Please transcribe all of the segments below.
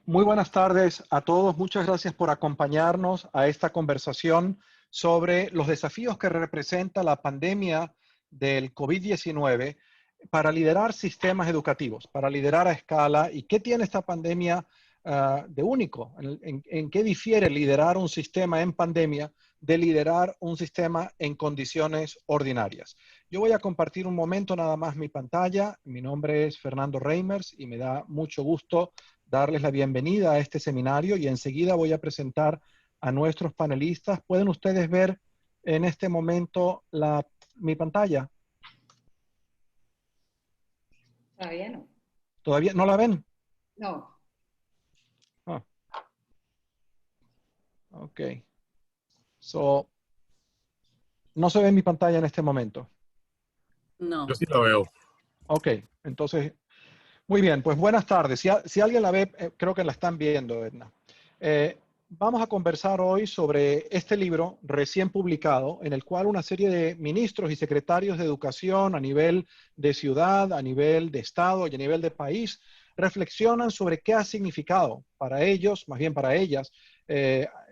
Muy buenas tardes a todos. Muchas gracias por acompañarnos a esta conversación sobre los desafíos que representa la pandemia del COVID-19 para liderar sistemas educativos, para liderar a escala. ¿Y qué tiene esta pandemia de único? ¿En qué difiere liderar un sistema en pandemia de liderar un sistema en condiciones ordinarias? Yo voy a compartir un momento nada más mi pantalla. Mi nombre es Fernando Reimers y me da mucho gusto darles la bienvenida a este seminario y enseguida voy a presentar a nuestros panelistas. ¿Pueden ustedes ver en este momento mi pantalla? Todavía no. ¿Todavía no la ven? No. Ah. Ok. So, no se ve en mi pantalla en este momento. No. Yo sí la veo. Ok, entonces, muy bien, pues buenas tardes. Si alguien la ve, creo que la están viendo, Edna. Vamos a conversar hoy sobre este libro recién publicado, en el cual una serie de ministros y secretarios de educación a nivel de ciudad, a nivel de estado y a nivel de país reflexionan sobre qué ha significado para ellos, más bien para ellas,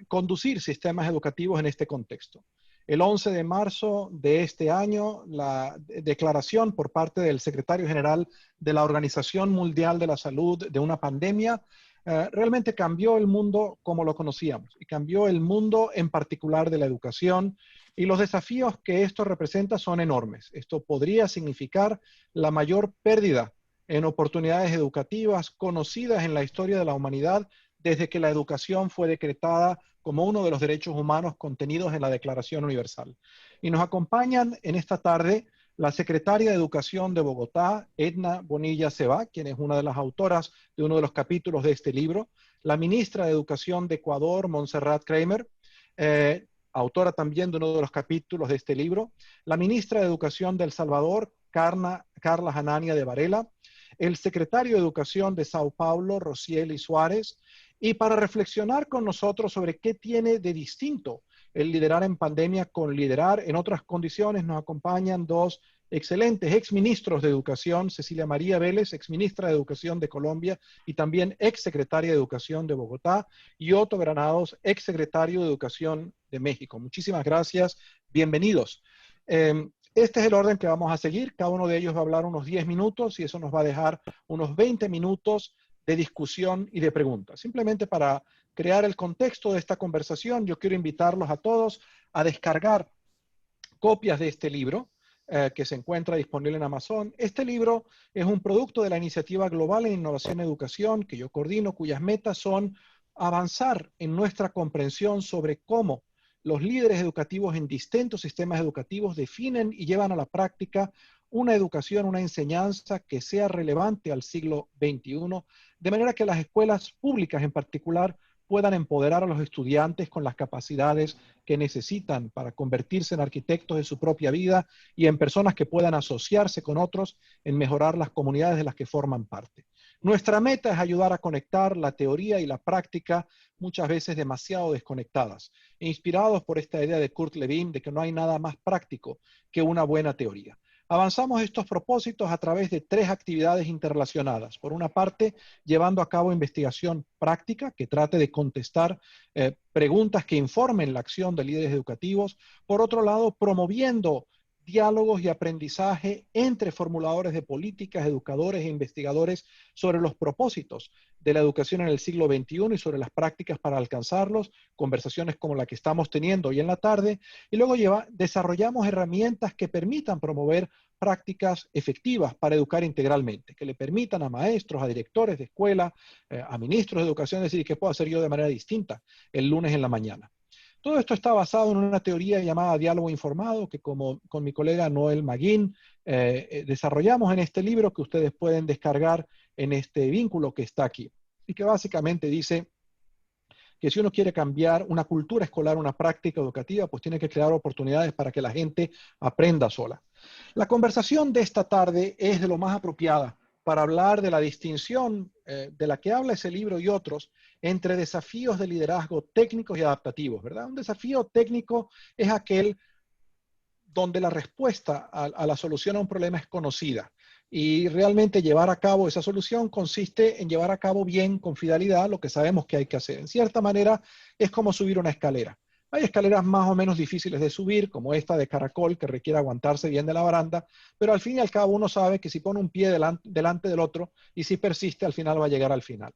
conducir sistemas educativos en este contexto. El 11 de marzo de este año, la declaración por parte del secretario general de la Organización Mundial de la Salud de una pandemia realmente cambió el mundo como lo conocíamos y cambió el mundo en particular de la educación, y los desafíos que esto representa son enormes. Esto podría significar la mayor pérdida en oportunidades educativas conocidas en la historia de la humanidad desde que la educación fue decretada como uno de los derechos humanos contenidos en la Declaración Universal. Y nos acompañan en esta tarde la secretaria de Educación de Bogotá, Edna Bonilla Cebá, quien es una de las autoras de uno de los capítulos de este libro, la ministra de Educación de Ecuador, Montserrat Kramer, autora también de uno de los capítulos de este libro, la ministra de Educación de El Salvador, Carla Hanania de Varela, el secretario de Educación de Sao Paulo, Rocieli Suárez, y para reflexionar con nosotros sobre qué tiene de distinto el liderar en pandemia con liderar en otras condiciones, nos acompañan dos excelentes exministros de Educación, Cecilia María Vélez, exministra de Educación de Colombia y también exsecretaria de Educación de Bogotá, y Otto Granados, exsecretario de Educación de México. Muchísimas gracias, bienvenidos. Este es el orden que vamos a seguir. Cada uno de ellos va a hablar unos 10 minutos y eso nos va a dejar unos 20 minutos de discusión y de preguntas. Simplemente para crear el contexto de esta conversación, yo quiero invitarlos a todos a descargar copias de este libro que se encuentra disponible en Amazon. Este libro es un producto de la Iniciativa Global en Innovación y Educación que yo coordino, cuyas metas son avanzar en nuestra comprensión sobre cómo los líderes educativos en distintos sistemas educativos definen y llevan a la práctica una educación, una enseñanza que sea relevante al siglo XXI, de manera que las escuelas públicas en particular puedan empoderar a los estudiantes con las capacidades que necesitan para convertirse en arquitectos de su propia vida y en personas que puedan asociarse con otros en mejorar las comunidades de las que forman parte. Nuestra meta es ayudar a conectar la teoría y la práctica, muchas veces demasiado desconectadas, inspirados por esta idea de Kurt Lewin de que no hay nada más práctico que una buena teoría. Avanzamos estos propósitos a través de 3 actividades interrelacionadas. Por una parte, llevando a cabo investigación práctica que trate de contestar preguntas que informen la acción de líderes educativos. Por otro lado, promoviendo diálogos y aprendizaje entre formuladores de políticas, educadores e investigadores sobre los propósitos de la educación en el siglo XXI y sobre las prácticas para alcanzarlos, conversaciones como la que estamos teniendo hoy en la tarde, y luego desarrollamos herramientas que permitan promover prácticas efectivas para educar integralmente, que le permitan a maestros, a directores de escuela, a ministros de educación decir qué puedo hacer yo de manera distinta el lunes en la mañana. Todo esto está basado en una teoría llamada diálogo informado que con mi colega Noel Maguín desarrollamos en este libro que ustedes pueden descargar en este vínculo que está aquí y que básicamente dice que si uno quiere cambiar una cultura escolar, una práctica educativa, pues tiene que crear oportunidades para que la gente aprenda sola. La conversación de esta tarde es de lo más apropiada para hablar de la distinción de la que habla ese libro y otros entre desafíos de liderazgo técnicos y adaptativos, ¿verdad? Un desafío técnico es aquel donde la respuesta a la solución a un problema es conocida. Y realmente llevar a cabo esa solución consiste en llevar a cabo bien, con fidelidad, lo que sabemos que hay que hacer. En cierta manera, es como subir una escalera. Hay escaleras más o menos difíciles de subir, como esta de caracol, que requiere aguantarse bien de la baranda, pero al fin y al cabo uno sabe que si pone un pie delante del otro y si persiste, al final va a llegar al final.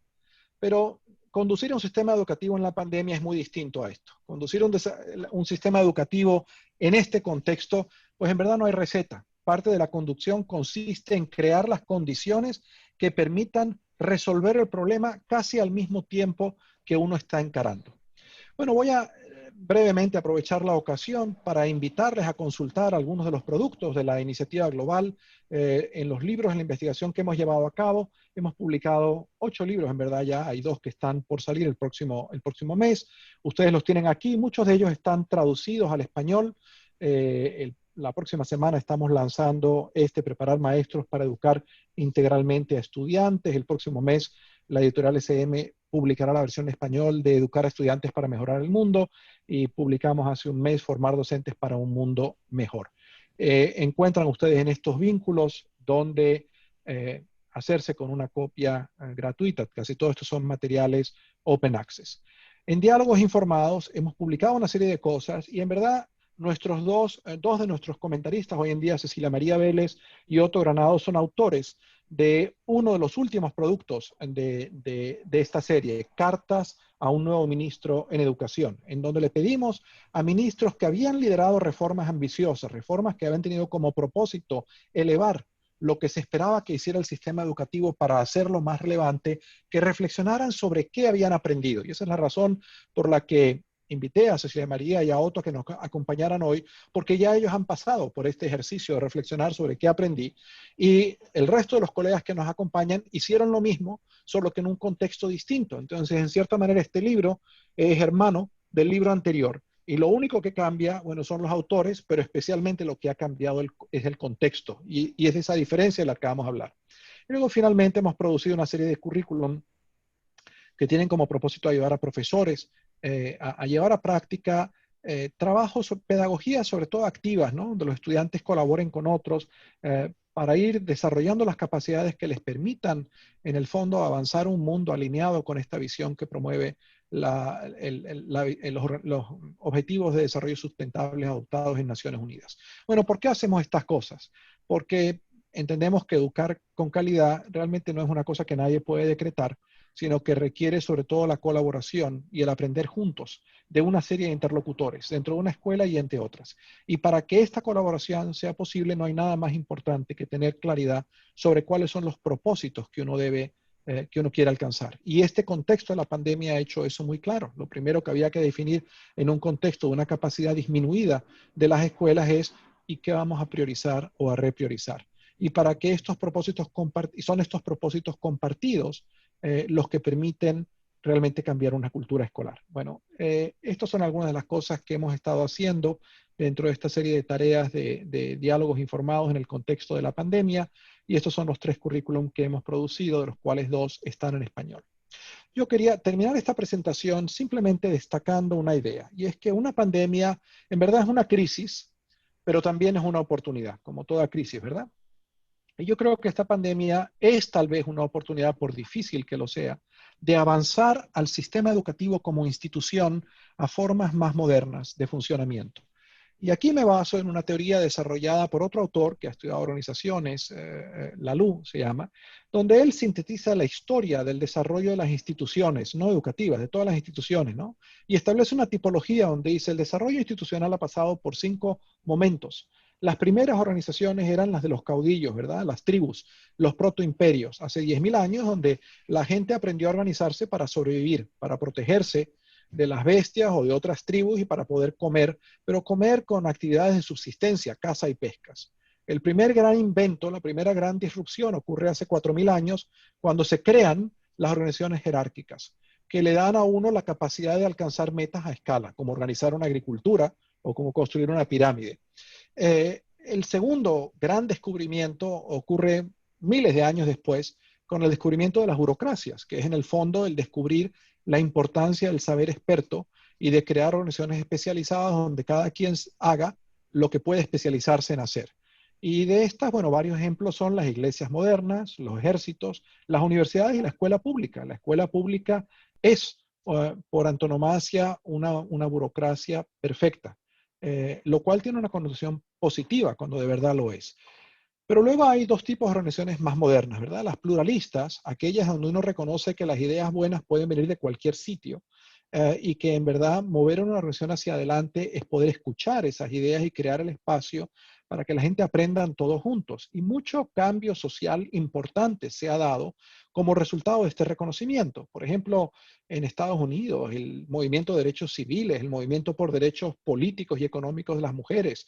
Pero conducir un sistema educativo en la pandemia es muy distinto a esto. Conducir un sistema educativo en este contexto, pues en verdad no hay receta. Parte de la conducción consiste en crear las condiciones que permitan resolver el problema casi al mismo tiempo que uno está encarando. Bueno, voy a brevemente aprovechar la ocasión para invitarles a consultar algunos de los productos de la iniciativa global en los libros, en la investigación que hemos llevado a cabo. Hemos publicado 8 libros, en verdad ya hay 2 que están por salir el próximo mes. Ustedes los tienen aquí, muchos de ellos están traducidos al español. La próxima semana estamos lanzando Preparar Maestros para Educar Integralmente a Estudiantes. El próximo mes la editorial SM publicará la versión en español de Educar a Estudiantes para Mejorar el Mundo y publicamos hace un mes Formar Docentes para un Mundo Mejor. Encuentran ustedes en estos vínculos donde hacerse con una copia gratuita. Casi todos estos son materiales open access. En Diálogos Informados hemos publicado una serie de cosas y en verdad nuestros dos de nuestros comentaristas hoy en día, Cecilia María Vélez y Otto Granado, son autores de uno de los últimos productos de esta serie, Cartas a un nuevo ministro en Educación, en donde le pedimos a ministros que habían liderado reformas ambiciosas, reformas que habían tenido como propósito elevar lo que se esperaba que hiciera el sistema educativo para hacerlo más relevante, que reflexionaran sobre qué habían aprendido. Y esa es la razón por la que invité a Cecilia María y a Otto a que nos acompañaran hoy, porque ya ellos han pasado por este ejercicio de reflexionar sobre qué aprendí, y el resto de los colegas que nos acompañan hicieron lo mismo, solo que en un contexto distinto. Entonces, en cierta manera, este libro es hermano del libro anterior, y lo único que cambia, bueno, son los autores, pero especialmente lo que ha cambiado es el contexto, y es de esa diferencia de la que vamos a hablar. Y luego, finalmente, hemos producido una serie de currículum que tienen como propósito ayudar a profesores a llevar a práctica trabajos, pedagogías sobre todo activas, ¿no? Donde los estudiantes colaboren con otros para ir desarrollando las capacidades que les permitan, en el fondo, avanzar un mundo alineado con esta visión que promueve los objetivos de desarrollo sustentables adoptados en Naciones Unidas. Bueno, ¿por qué hacemos estas cosas? Porque entendemos que educar con calidad realmente no es una cosa que nadie puede decretar, sino que requiere sobre todo la colaboración y el aprender juntos de una serie de interlocutores dentro de una escuela y entre otras. Y para que esta colaboración sea posible, no hay nada más importante que tener claridad sobre cuáles son los propósitos que uno quiere alcanzar. Y este contexto de la pandemia ha hecho eso muy claro. Lo primero que había que definir en un contexto de una capacidad disminuida de las escuelas es ¿y qué vamos a priorizar o a repriorizar? Y para que estos propósitos son estos propósitos compartidos los que permiten realmente cambiar una cultura escolar. Bueno, estas son algunas de las cosas que hemos estado haciendo dentro de esta serie de tareas de diálogos informados en el contexto de la pandemia, y estos son los 3 currículum que hemos producido, de los cuales 2 están en español. Yo quería terminar esta presentación simplemente destacando una idea, y es que una pandemia en verdad es una crisis, pero también es una oportunidad, como toda crisis, ¿verdad? Y yo creo que esta pandemia es tal vez una oportunidad, por difícil que lo sea, de avanzar al sistema educativo como institución a formas más modernas de funcionamiento. Y aquí me baso en una teoría desarrollada por otro autor que ha estudiado organizaciones, Lalou se llama, donde él sintetiza la historia del desarrollo de las instituciones no educativas, de todas las instituciones, ¿no? Y establece una tipología donde dice el desarrollo institucional ha pasado por 5 momentos. Las primeras organizaciones eran las de los caudillos, ¿verdad? Las tribus, los protoimperios, hace 10.000 años, donde la gente aprendió a organizarse para sobrevivir, para protegerse de las bestias o de otras tribus y para poder comer, pero comer con actividades de subsistencia, caza y pescas. El primer gran invento, la primera gran disrupción ocurre hace 4.000 años, cuando se crean las organizaciones jerárquicas, que le dan a uno la capacidad de alcanzar metas a escala, como organizar una agricultura o como construir una pirámide. El segundo gran descubrimiento ocurre miles de años después con el descubrimiento de las burocracias, que es en el fondo el descubrir la importancia del saber experto y de crear organizaciones especializadas donde cada quien haga lo que puede especializarse en hacer. Y de estas, bueno, varios ejemplos son las iglesias modernas, los ejércitos, las universidades y la escuela pública. La escuela pública es, por antonomasia, una burocracia perfecta, lo cual tiene una connotación positiva cuando de verdad lo es. Pero luego hay dos tipos de organizaciones más modernas, ¿verdad? Las pluralistas, aquellas donde uno reconoce que las ideas buenas pueden venir de cualquier sitio y que en verdad mover una organización hacia adelante es poder escuchar esas ideas y crear el espacio para que la gente aprendan todos juntos. Y mucho cambio social importante se ha dado como resultado de este reconocimiento. Por ejemplo, en Estados Unidos, el movimiento de derechos civiles, el movimiento por derechos políticos y económicos de las mujeres,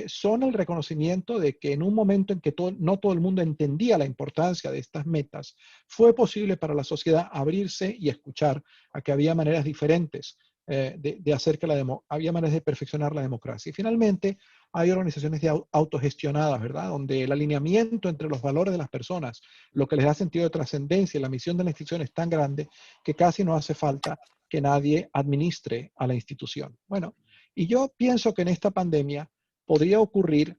son el reconocimiento de que en un momento en que no todo el mundo entendía la importancia de estas metas, fue posible para la sociedad abrirse y escuchar a que había maneras diferentes de hacer que había maneras de perfeccionar la democracia. Y finalmente, hay organizaciones autogestionadas, ¿verdad? Donde el alineamiento entre los valores de las personas, lo que les da sentido de trascendencia y la misión de la institución es tan grande que casi no hace falta que nadie administre a la institución. Bueno, y yo pienso que en esta pandemia podría ocurrir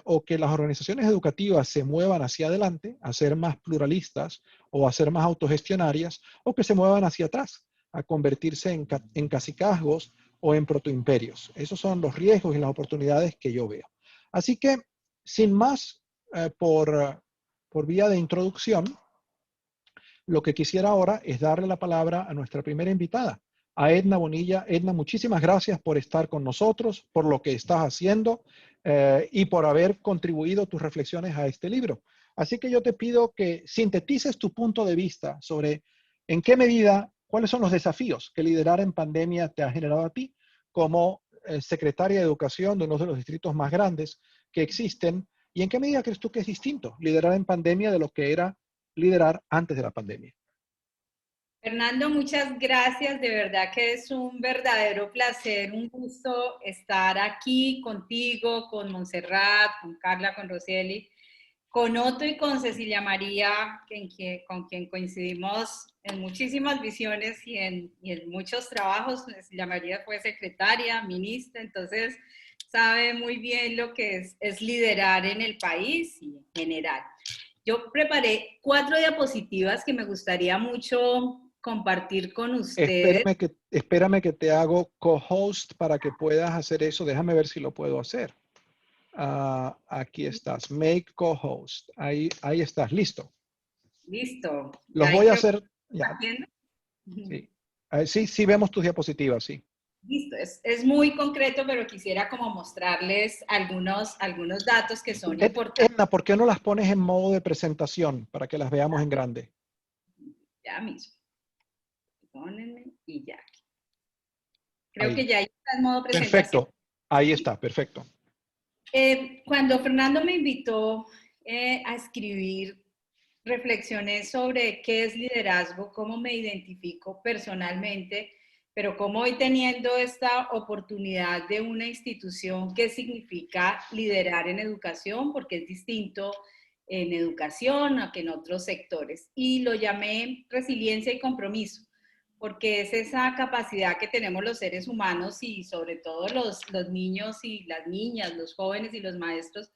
o que las organizaciones educativas se muevan hacia adelante, a ser más pluralistas o a ser más autogestionarias, o que se muevan hacia atrás, a convertirse en cacicazgos o en protoimperios. Esos son los riesgos y las oportunidades que yo veo. Así que, sin más, por vía de introducción, lo que quisiera ahora es darle la palabra a nuestra primera invitada, a Edna Bonilla. Edna, muchísimas gracias por estar con nosotros, por lo que estás haciendo y por haber contribuido tus reflexiones a este libro. Así que yo te pido que sintetices tu punto de vista sobre en qué medida, cuáles son los desafíos que liderar en pandemia te ha generado a ti como secretaria de Educación de uno de los distritos más grandes que existen y en qué medida crees tú que es distinto liderar en pandemia de lo que era liderar antes de la pandemia. Fernando, muchas gracias. De verdad que es un verdadero placer, un gusto estar aquí contigo, con Montserrat, con Carla, con Roseli, con Otto y con Cecilia María, con quien coincidimos en muchísimas visiones y en muchos trabajos. Cecilia María fue secretaria, ministra, entonces sabe muy bien lo que es liderar en el país y en general. Yo preparé 4 diapositivas que me gustaría mucho compartir con ustedes. Espérame que te hago co-host para que puedas hacer eso. Déjame ver si lo puedo hacer. Aquí estás. Make co-host. Ahí estás. Listo. Listo. Los Ahí voy a creo que hacer. está Ya. haciendo. Sí. Sí vemos tus diapositivas, sí. Listo. Es muy concreto, pero quisiera como mostrarles algunos datos que son importantes. Edna, ¿por qué no las pones en modo de presentación para que las veamos en grande? Ya mismo. Perdónenme y ya. Creo Ahí. que ya está en modo presentación. Perfecto. Ahí está, perfecto. Cuando Fernando me invitó a escribir reflexiones sobre qué es liderazgo, cómo me identifico personalmente, pero cómo voy teniendo esta oportunidad de una institución, qué significa liderar en educación, porque es distinto en educación a que en otros sectores. Y lo llamé resiliencia y compromiso, porque es esa capacidad que tenemos los seres humanos y sobre todo los niños y las niñas, los jóvenes y los maestros,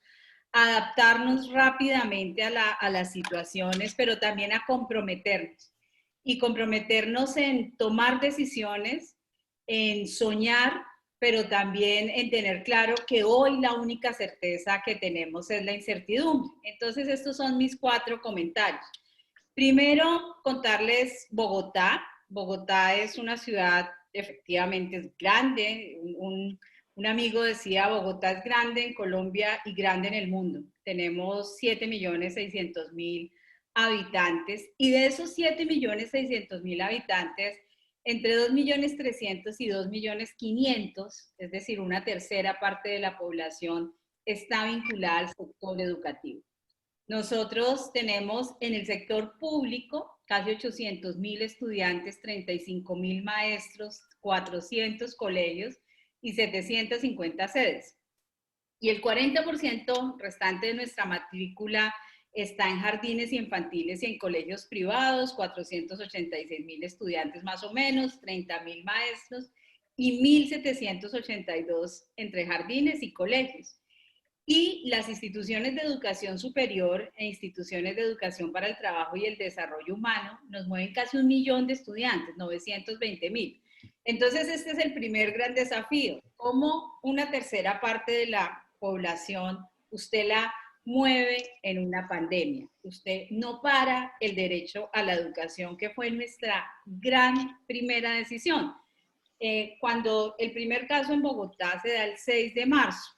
adaptarnos rápidamente a las situaciones, pero también a comprometernos. Y comprometernos en tomar decisiones, en soñar, pero también en tener claro que hoy la única certeza que tenemos es la incertidumbre. Entonces, estos son mis 4 comentarios. Primero, contarles Bogotá. Bogotá es una ciudad, efectivamente es grande. Un amigo decía, Bogotá es grande en Colombia y grande en el mundo. Tenemos 7.600.000 habitantes y de esos 7.600.000 habitantes, entre 2.300.000 y 2.500.000, es decir, una tercera parte de la población, está vinculada al sector educativo. Nosotros tenemos en el sector público casi 800.000 estudiantes, 35.000 maestros, 400 colegios y 750 sedes. Y el 40% restante de nuestra matrícula está en jardines infantiles y en colegios privados, 486.000 estudiantes más o menos, 30.000 maestros y 1.782 entre jardines y colegios. Y las instituciones de educación superior e instituciones de educación para el trabajo y el desarrollo humano nos mueven casi 1.000.000 de estudiantes, 920.000. Entonces, este es el primer gran desafío. ¿Cómo una tercera parte de la población usted la mueve en una pandemia? Usted no para el derecho a la educación, que fue nuestra gran primera decisión. Cuando el primer caso en Bogotá se da el 6 de marzo,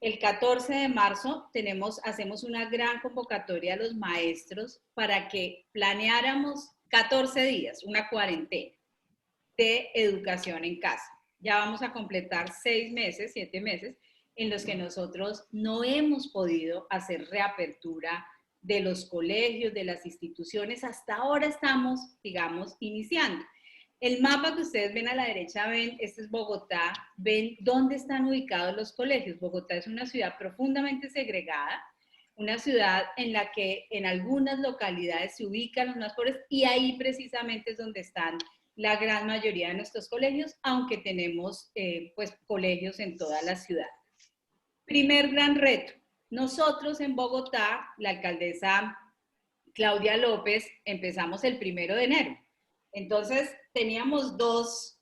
el 14 de marzo hacemos una gran convocatoria a los maestros para que planeáramos 14 días, una cuarentena de educación en casa. Ya vamos a completar 6 meses, 7 meses, en los que nosotros no hemos podido hacer reapertura de los colegios, de las instituciones. Hasta ahora estamos, digamos, iniciando. El mapa que ustedes ven a la derecha, ven, este es Bogotá, ven dónde están ubicados los colegios. Bogotá es una ciudad profundamente segregada, una ciudad en la que en algunas localidades se ubican los más pobres y ahí precisamente es donde están la gran mayoría de nuestros colegios, aunque tenemos pues colegios en toda la ciudad. Primer gran reto. Nosotros en Bogotá, la alcaldesa Claudia López, empezamos el 1 de enero. Entonces, teníamos 2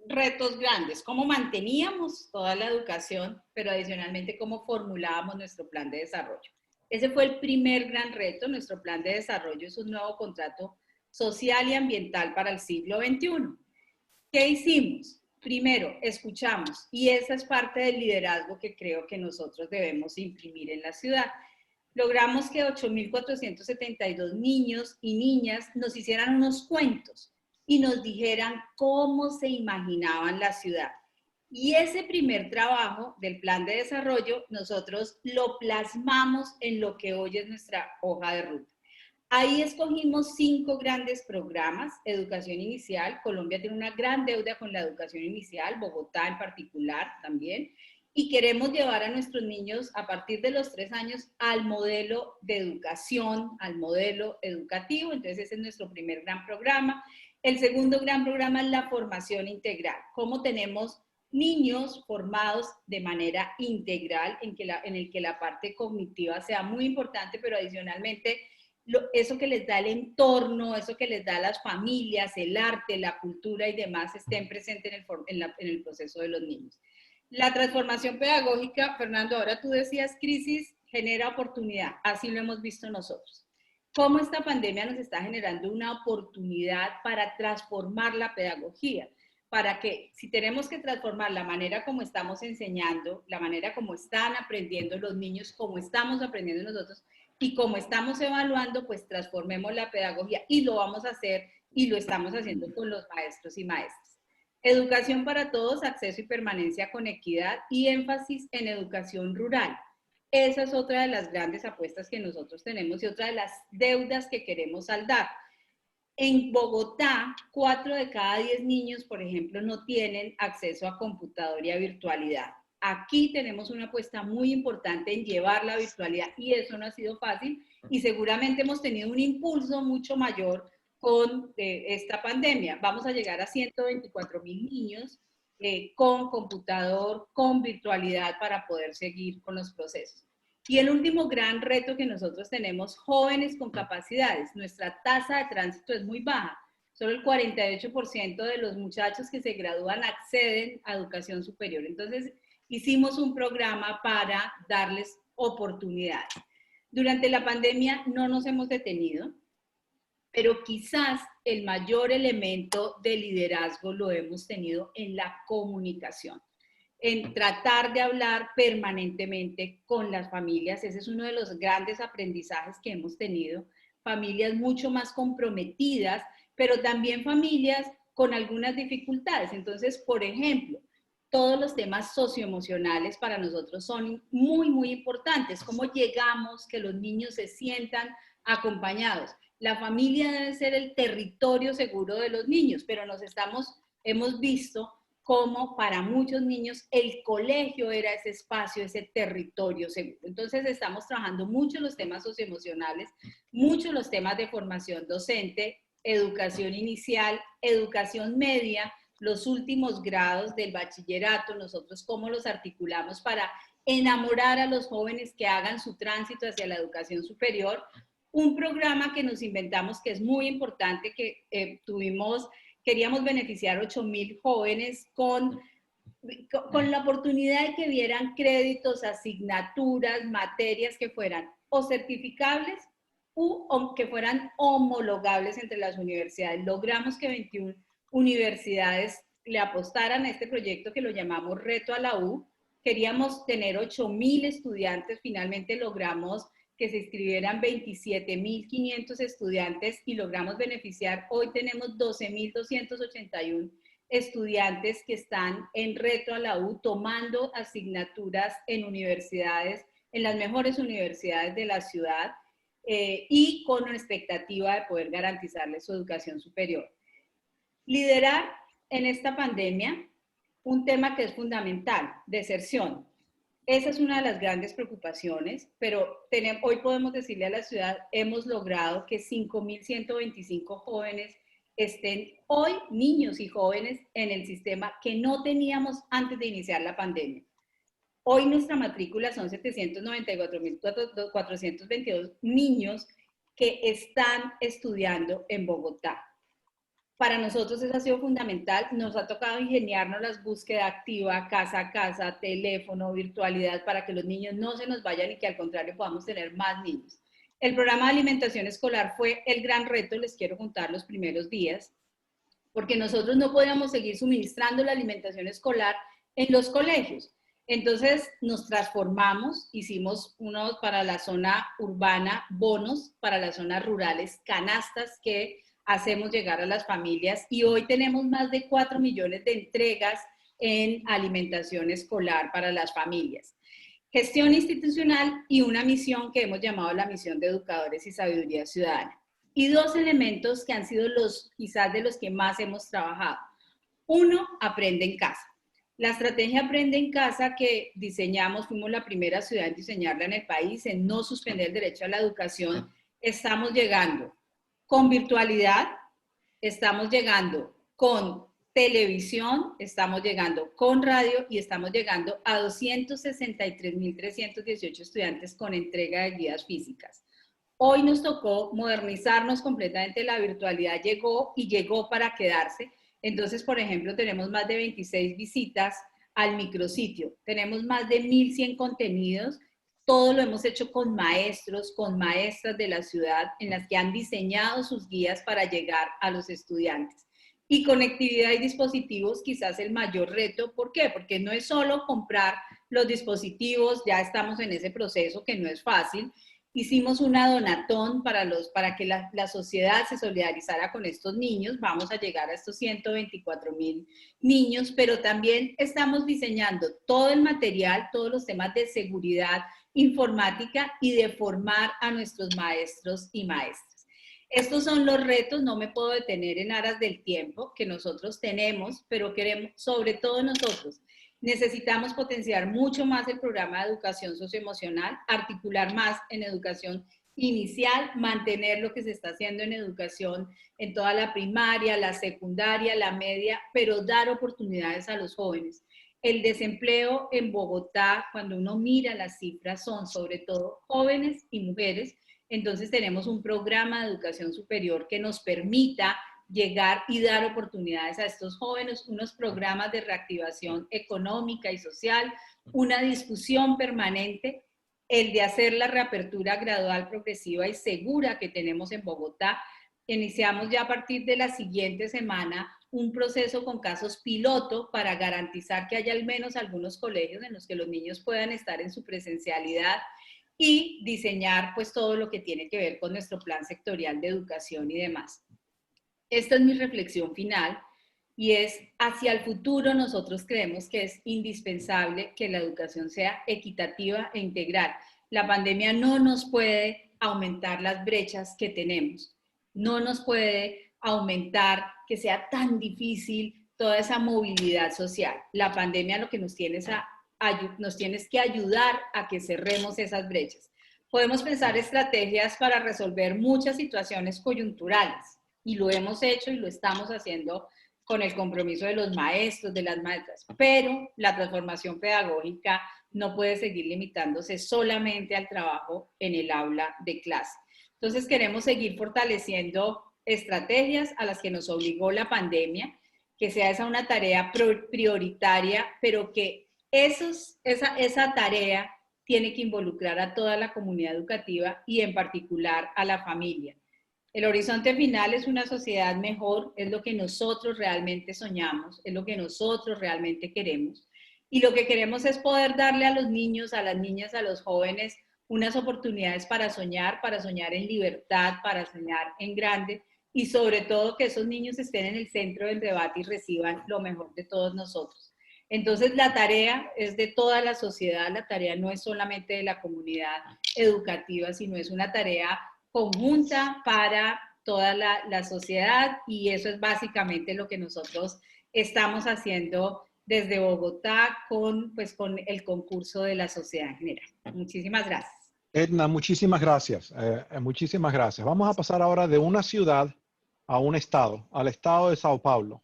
retos grandes: cómo manteníamos toda la educación, pero adicionalmente cómo formulábamos nuestro plan de desarrollo. Ese fue el primer gran reto. Nuestro plan de desarrollo es un nuevo contrato social y ambiental para el siglo XXI. ¿Qué hicimos? Primero, escuchamos, y esa es parte del liderazgo que creo que nosotros debemos imprimir en la ciudad. Logramos que 8.472 niños y niñas nos hicieran unos cuentos y nos dijeran cómo se imaginaban la ciudad. Y ese primer trabajo del plan de desarrollo, nosotros lo plasmamos en lo que hoy es nuestra hoja de ruta. Ahí escogimos 5 grandes programas. Educación inicial. Colombia tiene una gran deuda con la educación inicial, Bogotá en particular también. Y queremos llevar a nuestros niños a partir de los 3 años al modelo de educación, al modelo educativo. Entonces ese es nuestro primer gran programa. El segundo gran programa es la formación integral. Cómo tenemos niños formados de manera integral, en el que la parte cognitiva sea muy importante, pero adicionalmente eso que les da el entorno, eso que les da las familias, el arte, la cultura y demás estén presentes en el proceso de los niños. La transformación pedagógica, Fernando, ahora tú decías crisis genera oportunidad, así lo hemos visto nosotros. Cómo esta pandemia nos está generando una oportunidad para transformar la pedagogía, para que si tenemos que transformar la manera como estamos enseñando, la manera como están aprendiendo los niños, como estamos aprendiendo nosotros, y como estamos evaluando, pues transformemos la pedagogía y lo vamos a hacer y lo estamos haciendo con los maestros y maestras. Educación para todos, acceso y permanencia con equidad y énfasis en educación rural. Esa es otra de las grandes apuestas que nosotros tenemos y otra de las deudas que queremos saldar. En Bogotá, 4 de cada 10 niños, por ejemplo, no tienen acceso a computador y a virtualidad. Aquí tenemos una apuesta muy importante en llevar la virtualidad y eso no ha sido fácil y seguramente hemos tenido un impulso mucho mayor con esta pandemia. Vamos a llegar a 124.000 niños con computador, con virtualidad para poder seguir con los procesos. Y el último gran reto que nosotros tenemos, jóvenes con capacidades. Nuestra tasa de tránsito es muy baja. Solo el 48% de los muchachos que se gradúan acceden a educación superior. Entonces, hicimos un programa para darles oportunidades. Durante la pandemia no nos hemos detenido, pero quizás el mayor elemento de liderazgo lo hemos tenido en la comunicación, en tratar de hablar permanentemente con las familias. Ese es uno de los grandes aprendizajes que hemos tenido. Familias mucho más comprometidas, pero también familias con algunas dificultades. Entonces, por ejemplo, todos los temas socioemocionales para nosotros son muy, muy importantes. ¿Cómo llegamos que los niños se sientan acompañados? La familia debe ser el territorio seguro de los niños, pero hemos visto cómo para muchos niños el colegio era ese espacio, ese territorio seguro. Entonces estamos trabajando mucho los temas socioemocionales, mucho los temas de formación docente, educación inicial, educación media. los últimos grados del bachillerato, nosotros cómo los articulamos para enamorar a los jóvenes que hagan su tránsito hacia la educación superior. Un programa que nos inventamos que es muy importante, que queríamos beneficiar 8.000 jóvenes con la oportunidad de que vieran créditos, asignaturas, materias que fueran o certificables o que fueran homologables entre las universidades. Logramos que 21 universidades le apostaran a este proyecto que lo llamamos Reto a la U. Queríamos tener 8.000 estudiantes, finalmente logramos que se inscribieran 27.500 estudiantes y logramos beneficiar. Hoy tenemos 12.281 estudiantes que están en Reto a la U tomando asignaturas en universidades, en las mejores universidades de la ciudad y con una expectativa de poder garantizarles su educación superior. Liderar en esta pandemia un tema que es fundamental, deserción. Esa es una de las grandes preocupaciones, pero hoy podemos decirle a la ciudad, hemos logrado que 5.125 jóvenes estén hoy, niños y jóvenes, en el sistema que no teníamos antes de iniciar la pandemia. Hoy nuestra matrícula son 794.422 niños que están estudiando en Bogotá. Para nosotros eso ha sido fundamental, nos ha tocado ingeniarnos las búsquedas activas, casa a casa, teléfono, virtualidad, para que los niños no se nos vayan y que al contrario podamos tener más niños. El programa de alimentación escolar fue el gran reto, les quiero contar los primeros días, porque nosotros no podíamos seguir suministrando la alimentación escolar en los colegios. Entonces nos transformamos, hicimos unos para la zona urbana, bonos, para las zonas rurales, canastas que hacemos llegar a las familias y hoy tenemos más de 4 millones de entregas en alimentación escolar para las familias. Gestión institucional y una misión que hemos llamado la misión de educadores y sabiduría ciudadana. Y dos elementos que han sido quizás de los que más hemos trabajado. Uno, aprende en casa. La estrategia Aprende en Casa que diseñamos, fuimos la primera ciudad en diseñarla en el país, en no suspender el derecho a la educación. Estamos llegando con virtualidad, estamos llegando con televisión, estamos llegando con radio y estamos llegando a 263.318 estudiantes con entrega de guías físicas. Hoy nos tocó modernizarnos completamente, la virtualidad llegó y llegó para quedarse. Entonces, por ejemplo, tenemos más de 26 visitas al micrositio, tenemos más de 1.100 contenidos, todo lo hemos hecho con maestros, con maestras de la ciudad, en las que han diseñado sus guías para llegar a los estudiantes. Y conectividad y dispositivos, quizás el mayor reto. ¿Por qué? Porque no es solo comprar los dispositivos, ya estamos en ese proceso que no es fácil. Hicimos una donatón para que la sociedad se solidarizara con estos niños. Vamos a llegar a estos 124.000 niños, pero también estamos diseñando todo el material, todos los temas de seguridad informática y de formar a nuestros maestros y maestras. Estos son los retos, no me puedo detener en aras del tiempo que nosotros tenemos, pero queremos, sobre todo nosotros, necesitamos potenciar mucho más el programa de educación socioemocional, articular más en educación inicial, mantener lo que se está haciendo en educación en toda la primaria, la secundaria, la media, pero dar oportunidades a los jóvenes. El desempleo en Bogotá, cuando uno mira las cifras, son sobre todo jóvenes y mujeres. Entonces tenemos un programa de educación superior que nos permita llegar y dar oportunidades a estos jóvenes, unos programas de reactivación económica y social, una discusión permanente, el de hacer la reapertura gradual, progresiva y segura que tenemos en Bogotá. Iniciamos ya a partir de la siguiente semana un proceso con casos piloto para garantizar que haya al menos algunos colegios en los que los niños puedan estar en su presencialidad y diseñar pues todo lo que tiene que ver con nuestro plan sectorial de educación y demás. Esta es mi reflexión final y es hacia el futuro nosotros creemos que es indispensable que la educación sea equitativa e integral. La pandemia no nos puede aumentar las brechas que tenemos, no nos puede aumentar que sea tan difícil toda esa movilidad social. La pandemia lo que nos tiene es que ayudar a que cerremos esas brechas. Podemos pensar estrategias para resolver muchas situaciones coyunturales y lo hemos hecho y lo estamos haciendo con el compromiso de los maestros, de las maestras, pero la transformación pedagógica no puede seguir limitándose solamente al trabajo en el aula de clase. Entonces queremos seguir fortaleciendo estrategias a las que nos obligó la pandemia, que sea esa una tarea prioritaria, pero que esa tarea tiene que involucrar a toda la comunidad educativa y en particular a la familia. El horizonte final es una sociedad mejor, es lo que nosotros realmente soñamos, es lo que nosotros realmente queremos. Y lo que queremos es poder darle a los niños, a las niñas, a los jóvenes unas oportunidades para soñar en libertad, para soñar en grande y sobre todo que esos niños estén en el centro del debate y reciban lo mejor de todos nosotros. Entonces la tarea es de toda la sociedad, la tarea no es solamente de la comunidad educativa, sino es una tarea conjunta para toda la sociedad y eso es básicamente lo que nosotros estamos haciendo desde Bogotá con el concurso de la sociedad en general. Muchísimas gracias. Edna, muchísimas gracias. Muchísimas gracias. Vamos a pasar ahora de una ciudad a un estado, al estado de Sao Paulo.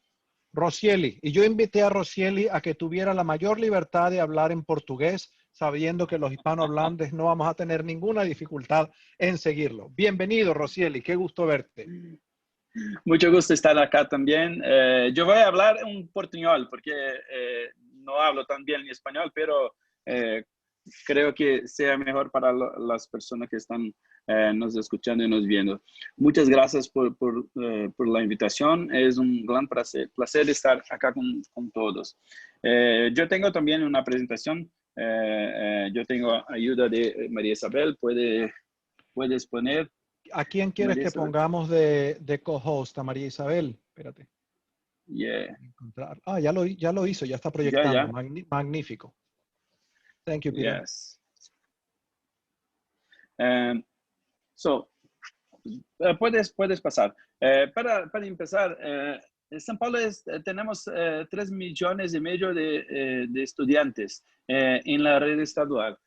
Rocieli, y yo invité a Rocieli a que tuviera la mayor libertad de hablar en portugués, sabiendo que los hispanohablantes no vamos a tener ninguna dificultad en seguirlo. Bienvenido, Rocieli, qué gusto verte. Mucho gusto estar acá también. Yo voy a hablar un portuñol porque no hablo tan bien en español, pero creo que sea mejor para las personas que están nos escuchando y nos viendo. Muchas gracias por la invitación. Es un gran placer estar acá con todos. Yo tengo también una presentación. Yo tengo ayuda de María Isabel. ¿Puedes poner? ¿A quién quieres que pongamos de co-host? A María Isabel. Espérate. Yeah. Ah, ya lo hizo, ya está proyectando. Yeah. Magnífico. Thank you, Peter. Yes. Puedes pasar. Para empezar, en São Paulo tenemos 3,5 millones de estudiantes en la red estadual.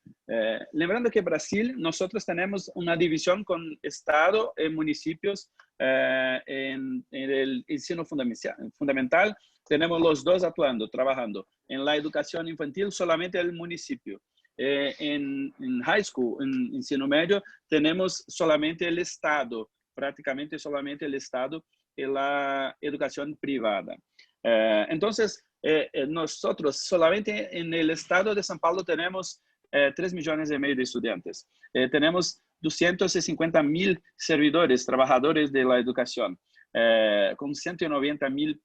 Lembrando que Brasil, nosotros tenemos una división con estado y municipios en el ensino fundamental. Tenemos los dos trabajando. En la educación infantil, solamente el municipio. En high school, en ensino medio, tenemos solamente el Estado, prácticamente solamente el Estado y la educación privada. Entonces, nosotros solamente en el Estado de São Paulo tenemos 3,5 millones de estudiantes. Tenemos 250,000 servidores, trabajadores de la educación, con 190,000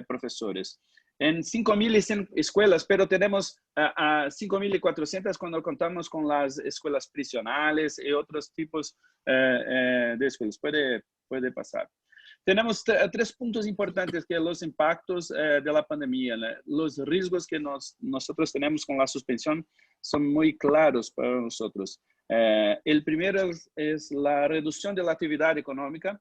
profesores. En 5,100 escuelas, pero tenemos a 5,400 cuando contamos con las escuelas prisionales y otros tipos de escuelas. Puede pasar. Tenemos 3 puntos importantes que los impactos de la pandemia, los riesgos que nosotros tenemos con la suspensión son muy claros para nosotros. El primero es la reducción de la actividad económica,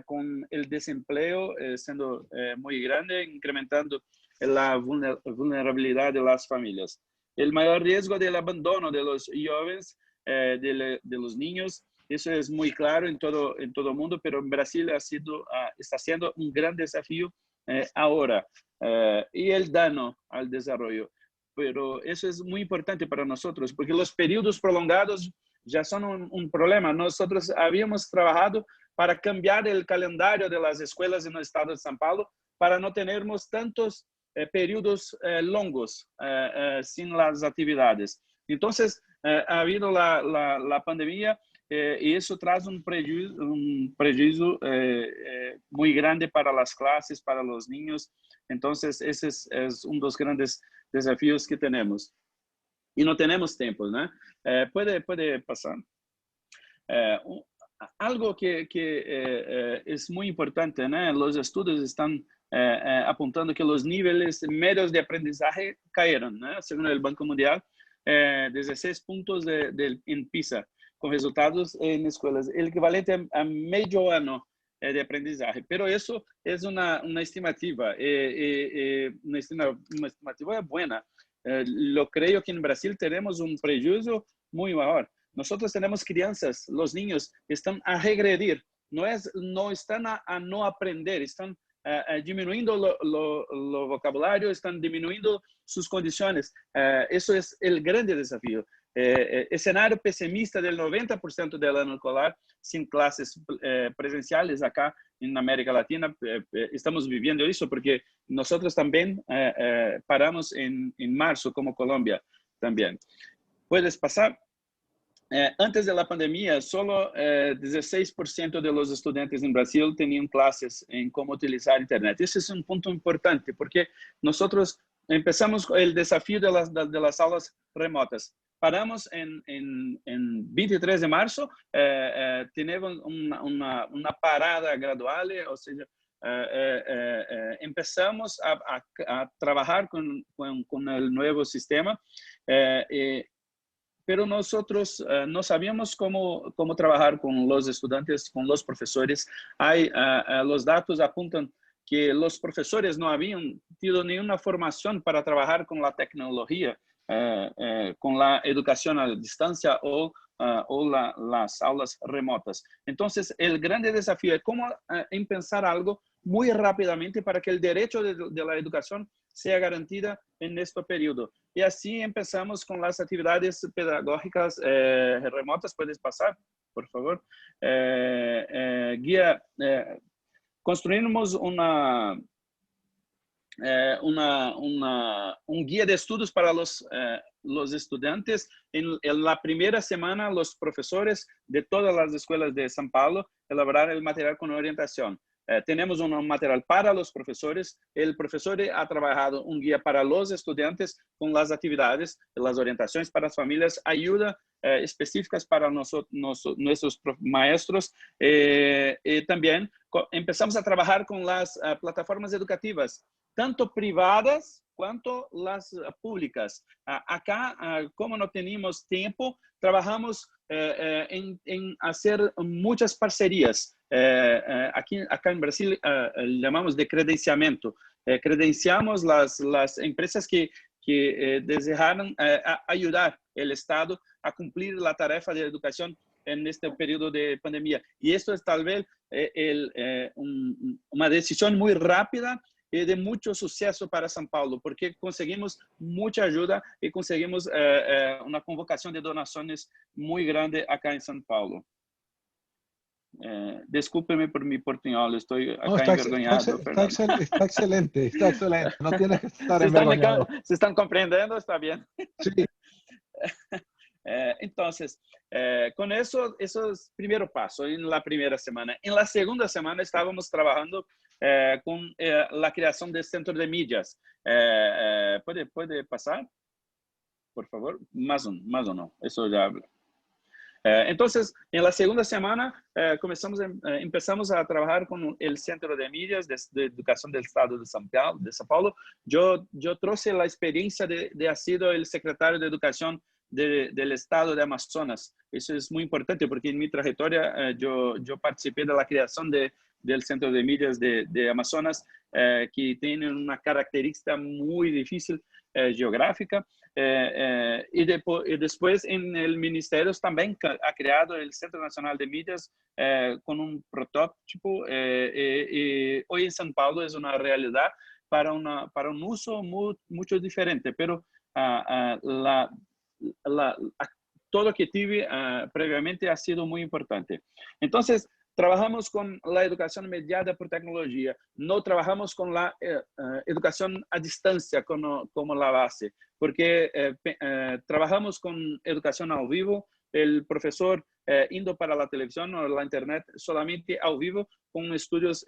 con el desempleo siendo muy grande, incrementando la vulnerabilidad de las familias. El mayor riesgo del abandono de los jóvenes, de los niños, eso es muy claro en todo el mundo, pero en Brasil está siendo un gran desafío ahora. Y el daño al desarrollo. Pero eso es muy importante para nosotros, porque los periodos prolongados ya son un problema. Nosotros habíamos trabajado para cambiar el calendario de las escuelas en el estado de São Paulo para no tenermos tantos periodos longos sin las actividades. Entonces, ha habido la pandemia y eso trae un prejuicio muy grande para las clases, para los niños. Entonces, ese es uno de los grandes desafíos que tenemos. Y no tenemos tiempo, ¿no? Puede pasar. Algo que es muy importante, ¿no? Los estudios están apuntando que los niveles medios de aprendizaje cayeron, ¿no? Según el Banco Mundial, 16 puntos en PISA, con resultados en escuelas, el equivalente a medio año de aprendizaje. Pero eso es una estimativa, una estimativa buena. Lo creo que en Brasil tenemos un prejuicio muy mayor. Nosotros tenemos crianças, los niños están a regredir, no están a no aprender, están disminuyendo lo vocabulario, están disminuyendo sus condiciones. Eso es el grande desafío. Escenario pesimista del 90% del año escolar sin clases presenciales acá en América Latina. Estamos viviendo eso porque nosotros también paramos en marzo como Colombia también. Puedes pasar. Antes de la pandemia, solo 16% de los estudiantes en Brasil tenían clases en cómo utilizar Internet. Ese es un punto importante porque nosotros empezamos el desafío de las aulas remotas. Paramos en 23 de marzo, tenemos una parada gradual, o sea, empezamos a trabajar con el nuevo sistema. Pero nosotros no sabíamos cómo trabajar con los estudiantes, con los profesores. Los datos apuntan que los profesores no habían tenido ninguna formación para trabajar con la tecnología, con la educación a distancia o las aulas remotas. Entonces, el grande desafío es cómo pensar algo muy rápidamente para que el derecho de la educación sea garantida en este periodo. Y así empezamos con las actividades pedagógicas remotas. ¿Puedes pasar, por favor? Construimos un guía de estudios para los estudiantes. En la primera semana, los profesores de todas las escuelas de São Paulo elaboraron el material con orientación. Tenemos un material para los profesores. El profesor ha trabajado un guía para los estudiantes con las actividades, las orientaciones para las familias, ayuda específicas para nuestros maestros. Y también empezamos a trabajar con las plataformas educativas, tanto privadas cuanto las públicas. Acá, como no teníamos tiempo, trabajamos en hacer muchas parcerías. Acá en Brasil llamamos de credenciamiento. Credenciamos las empresas que desearon ayudar el Estado a cumplir la tarea de educación en este periodo de pandemia. Y esto es tal vez una decisión muy rápida y de mucho suceso para São Paulo, porque conseguimos mucha ayuda y conseguimos una convocación de donaciones muy grande acá en São Paulo. Discúlpeme por mi portuñol, estoy acá envergonhado. Está excelente, no tienes que estar envergonhado. ¿Se están comprendiendo? Está bien. Sí. Entonces, con eso es el primer paso en la primera semana. En la segunda semana estábamos trabajando con la creación del centro de millas. ¿Puede pasar? Por favor, más o no, eso ya habla. Entonces, en la segunda semana empezamos a trabajar con el Centro de Millas de Educación del Estado de São Paulo. Yo traje la experiencia de haber sido el secretario de Educación del Estado de Amazonas. Eso es muy importante porque en mi trayectoria yo participé de la creación del Centro de Millas de Amazonas, que tiene una característica muy difícil geográfica. Y después en el ministerio también ha creado el Centro Nacional de Millas con un prototipo. Hoy en São Paulo es una realidad para un uso mucho diferente, pero todo lo que tuve previamente ha sido muy importante. Entonces, trabajamos con la educación mediada por tecnología, no trabajamos con la educación a distancia como la base, porque trabajamos con educación al vivo, el profesor indo para la televisión o la internet solamente al vivo, con estudios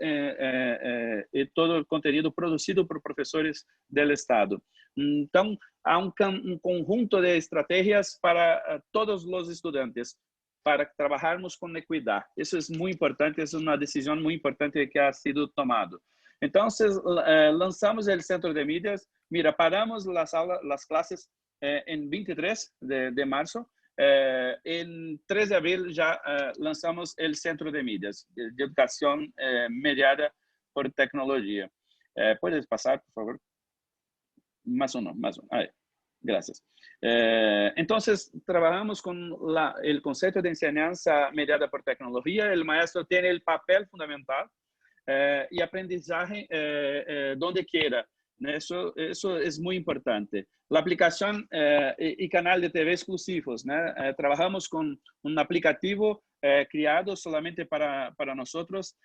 y todo el contenido producido por profesores del Estado. Entonces, há un conjunto de estrategias para todos los estudiantes, para trabajarmos con equidad. Eso es muy importante, es una decisión muy importante que ha sido tomada. Entonces, lanzamos el Centro de Millas. Mira, paramos las clases en 23 de marzo. En 3 de abril ya lanzamos el Centro de Millas, de educación mediada por tecnología. ¿Puedes pasar, por favor? Más o no. Ahí. Gracias. Entonces, trabajamos con el concepto de enseñanza mediada por tecnología. El maestro tiene el papel fundamental y aprendizaje donde quiera. Eso es muy importante. La aplicación y canal de TV exclusivos. Trabajamos con un aplicativo creado solamente para nosotros,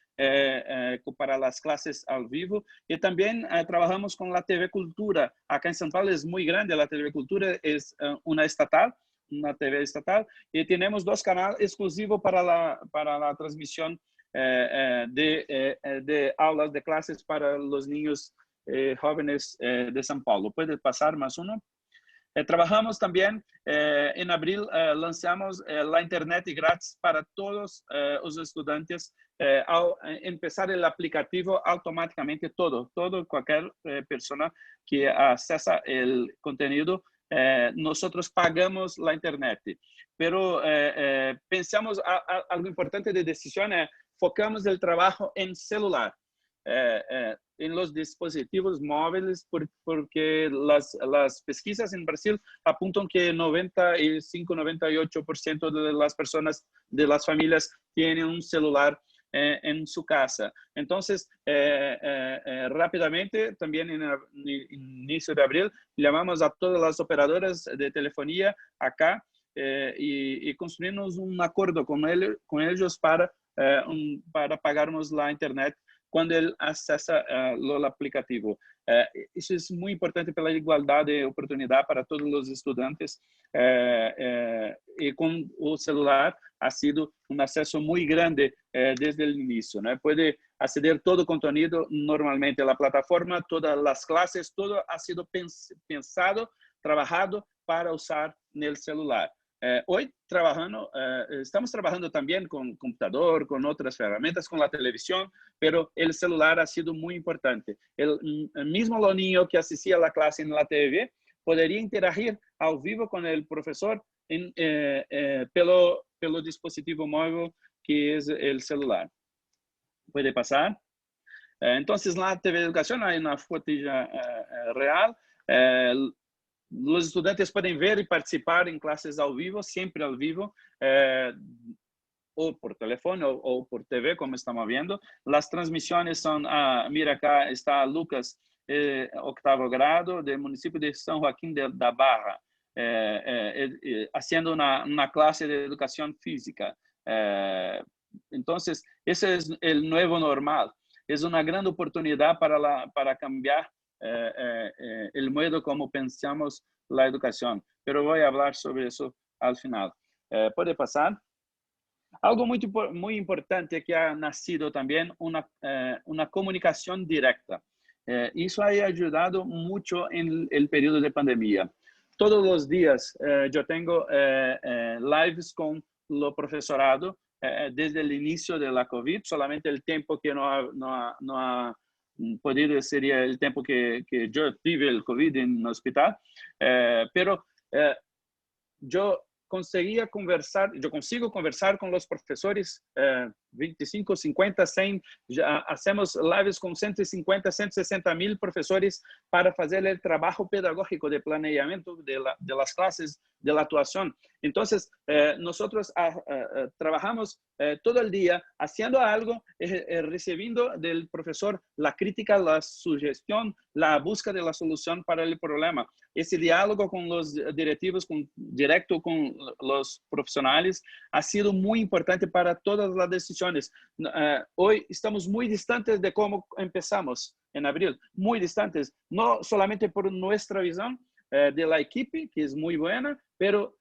para las clases al vivo. Y también trabajamos con la TV Cultura. Acá en São Paulo es muy grande. La TV Cultura es una TV estatal. Y tenemos 2 canales exclusivos para la transmisión de aulas, de clases para los niños jóvenes de São Paulo. ¿Puede pasar más uno? Trabajamos también, en abril lanzamos la internet gratis para todos los estudiantes. Al empezar el aplicativo, automáticamente cualquier persona que accesa el contenido, nosotros pagamos la internet. Pero pensamos algo importante de decisión, focamos el trabajo en celular. En los dispositivos móviles, porque las pesquisas en Brasil apuntan que 95-98% de las personas, de las familias, tienen un celular en su casa. Entonces, rápidamente, también en el inicio de abril, llamamos a todas las operadoras de telefonía acá y construimos un acuerdo con ellos para pagarnos la internet cuando él accesa el aplicativo. Eso es muy importante para la igualdad de oportunidad para todos los estudiantes. Y con el celular ha sido un acceso muy grande desde el inicio. Puede acceder todo el contenido normalmente a la plataforma, todas las clases, todo ha sido pensado, trabajado para usar en el celular. Hoy estamos trabajando también con computador, con otras herramientas, con la televisión, pero el celular ha sido muy importante. El mismo niño que asistía a la clase en la TV podría interagir al vivo con el profesor pelo dispositivo móvil que es el celular. ¿Puede pasar? Entonces, en la TV Educación hay una fotilla real. Los estudiantes pueden ver y participar en clases al vivo, siempre al vivo, o por teléfono o por TV, como estamos viendo. Las transmisiones son, mira acá está Lucas, 8º grado, del municipio de São Joaquim da Barra, haciendo una clase de educación física. Entonces, ese es el nuevo normal. Es una gran oportunidad para cambiar el modo como pensamos la educación, pero voy a hablar sobre eso al final. ¿Puede pasar? Algo muy importante que ha nacido también, una comunicación directa. Eso ha ayudado mucho en el periodo de pandemia. Todos los días yo tengo lives con lo profesorado desde el inicio de la COVID, solamente el tiempo que no ha podido sería el tiempo que yo tuve el COVID en el hospital, pero yo consigo conversar con los profesores 25, 50, 100, ya hacemos lives con 150, 160 mil profesores para hacer el trabajo pedagógico de planeamiento de las clases, de la actuación. Entonces, nosotros trabajamos todo el día haciendo algo, recibiendo del profesor la crítica, la sugestión, la búsqueda de la solución para el problema. Ese diálogo con los directivos, directo con los profesionales, ha sido muy importante para todas las decisiones. Hoy estamos muy distantes de cómo empezamos en abril, muy distantes, no solamente por nuestra visión de la equipe, que es muy buena, pero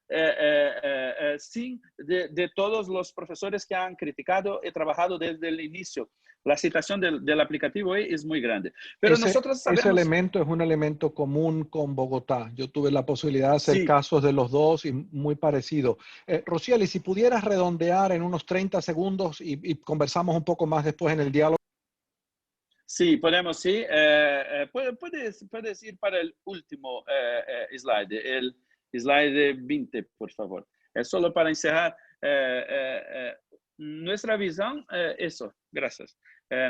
sí de todos los profesores que han criticado y trabajado desde el inicio. La situación del aplicativo hoy es muy grande. Pero nosotros sabemos... Ese elemento es un elemento común con Bogotá. Yo tuve la posibilidad de hacer casos de los dos y muy parecido. Rocieli, si pudieras redondear en unos 30 segundos y conversamos un poco más después en el diálogo. Sí, podemos, sí. Puedes ir para el último slide, el slide 20, por favor. Es solo para encerrar nuestra visión, eso, gracias.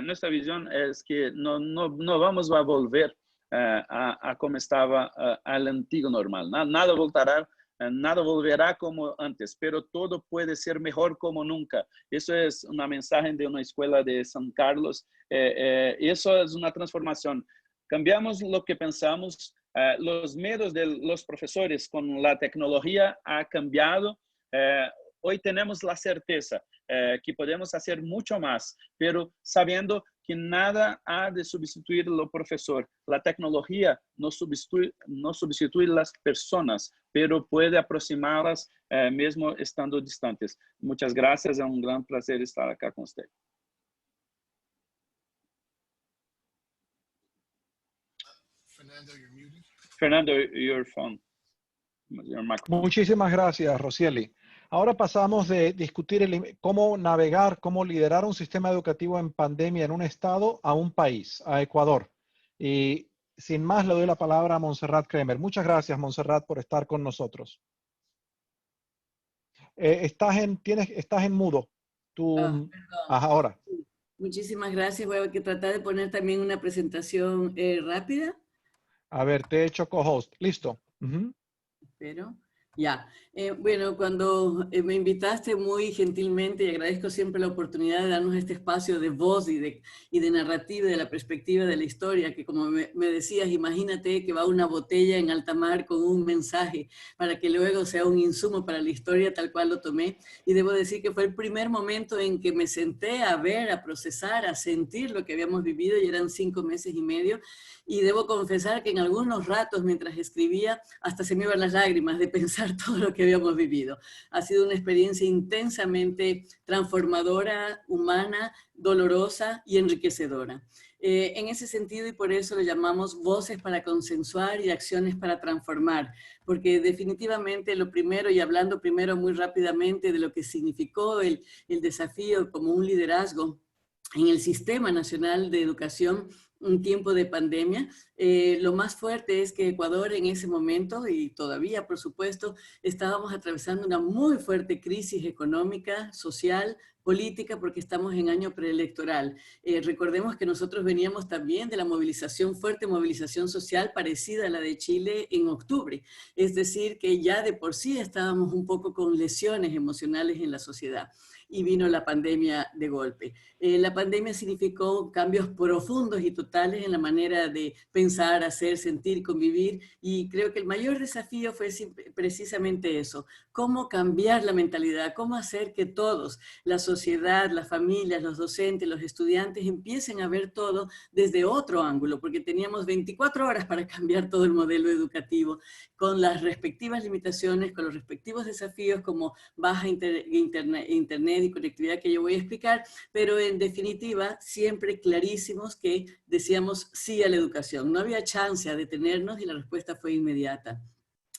Nuestra visión es que no vamos a volver a como estaba al antiguo normal. Nada voltará Nada volverá como antes, pero todo puede ser mejor como nunca. Eso es una mensaje de una escuela de San Carlos. Eso es una transformación. Cambiamos lo que pensamos. Los miedos de los profesores con la tecnología ha cambiado. Hoy tenemos la certeza que podemos hacer mucho más, pero sabiendo que nada ha de sustituir lo profesor. La tecnología no sustituye las personas, pero puede aproximarlas mismo estando distantes. Muchas gracias, es un gran placer estar acá con usted. Fernando, your phone. Your microphone. Muchísimas gracias, Rosieli. Ahora pasamos de discutir cómo navegar, cómo liderar un sistema educativo en pandemia en un estado a un país, a Ecuador. Y sin más, le doy la palabra a Montserrat Kremer. Muchas gracias, Montserrat, por estar con nosotros. Estás en mudo. Perdón. Ahora. Muchísimas gracias. Voy a tratar de poner también una presentación rápida. A ver, te he hecho co-host. Listo. Espero. Ya. Bueno, cuando me invitaste muy gentilmente, y agradezco siempre la oportunidad de darnos este espacio de voz y de narrativa, de la perspectiva de la historia, que como me decías, imagínate que va una botella en alta mar con un mensaje para que luego sea un insumo para la historia tal cual lo tomé. Y debo decir que fue el primer momento en que me senté a ver, a procesar, a sentir lo que habíamos vivido, y eran 5 meses y medio. Y debo confesar que en algunos ratos, mientras escribía, hasta se me iban las lágrimas de pensar todo lo que habíamos vivido. Ha sido una experiencia intensamente transformadora, humana, dolorosa y enriquecedora. En ese sentido, y por eso lo llamamos voces para consensuar y acciones para transformar, porque definitivamente lo primero, y hablando primero muy rápidamente de lo que significó el desafío como un liderazgo en el Sistema Nacional de Educación, un tiempo de pandemia, lo más fuerte es que Ecuador en ese momento, y todavía por supuesto, estábamos atravesando una muy fuerte crisis económica, social, política, porque estamos en año preelectoral. Recordemos que nosotros veníamos también de la movilización, fuerte movilización social parecida a la de Chile en octubre. Es decir, que ya de por sí estábamos un poco con lesiones emocionales en la sociedad. Y vino la pandemia de golpe. La pandemia significó cambios profundos y totales en la manera de pensar, hacer, sentir, convivir, y creo que el mayor desafío fue precisamente eso, cómo cambiar la mentalidad, cómo hacer que todos, la sociedad, las familias, los docentes, los estudiantes, empiecen a ver todo desde otro ángulo, porque teníamos 24 horas para cambiar todo el modelo educativo, con las respectivas limitaciones, con los respectivos desafíos como baja internet y conectividad que yo voy a explicar, pero en definitiva siempre clarísimos que decíamos sí a la educación. No había chance a detenernos y la respuesta fue inmediata.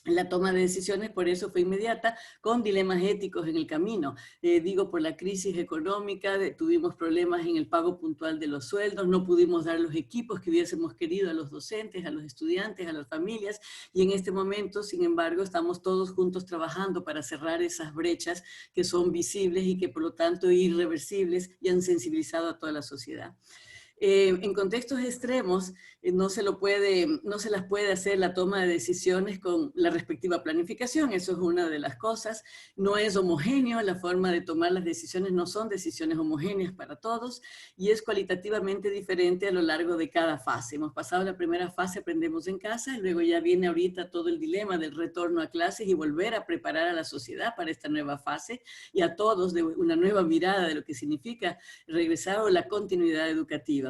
La toma de decisiones por eso fue inmediata, con dilemas éticos en el camino. Digo, por la crisis económica, tuvimos problemas en el pago puntual de los sueldos, no pudimos dar los equipos que hubiésemos querido a los docentes, a los estudiantes, a las familias, y en este momento, sin embargo, estamos todos juntos trabajando para cerrar esas brechas que son visibles y que por lo tanto irreversibles y han sensibilizado a toda la sociedad. En contextos extremos no se las puede hacer la toma de decisiones con la respectiva planificación, eso es una de las cosas. No es homogéneo, la forma de tomar las decisiones no son decisiones homogéneas para todos, y es cualitativamente diferente a lo largo de cada fase. Hemos pasado la primera fase, aprendemos en casa, y luego ya viene ahorita todo el dilema del retorno a clases y volver a preparar a la sociedad para esta nueva fase, y a todos de una nueva mirada de lo que significa regresar o la continuidad educativa.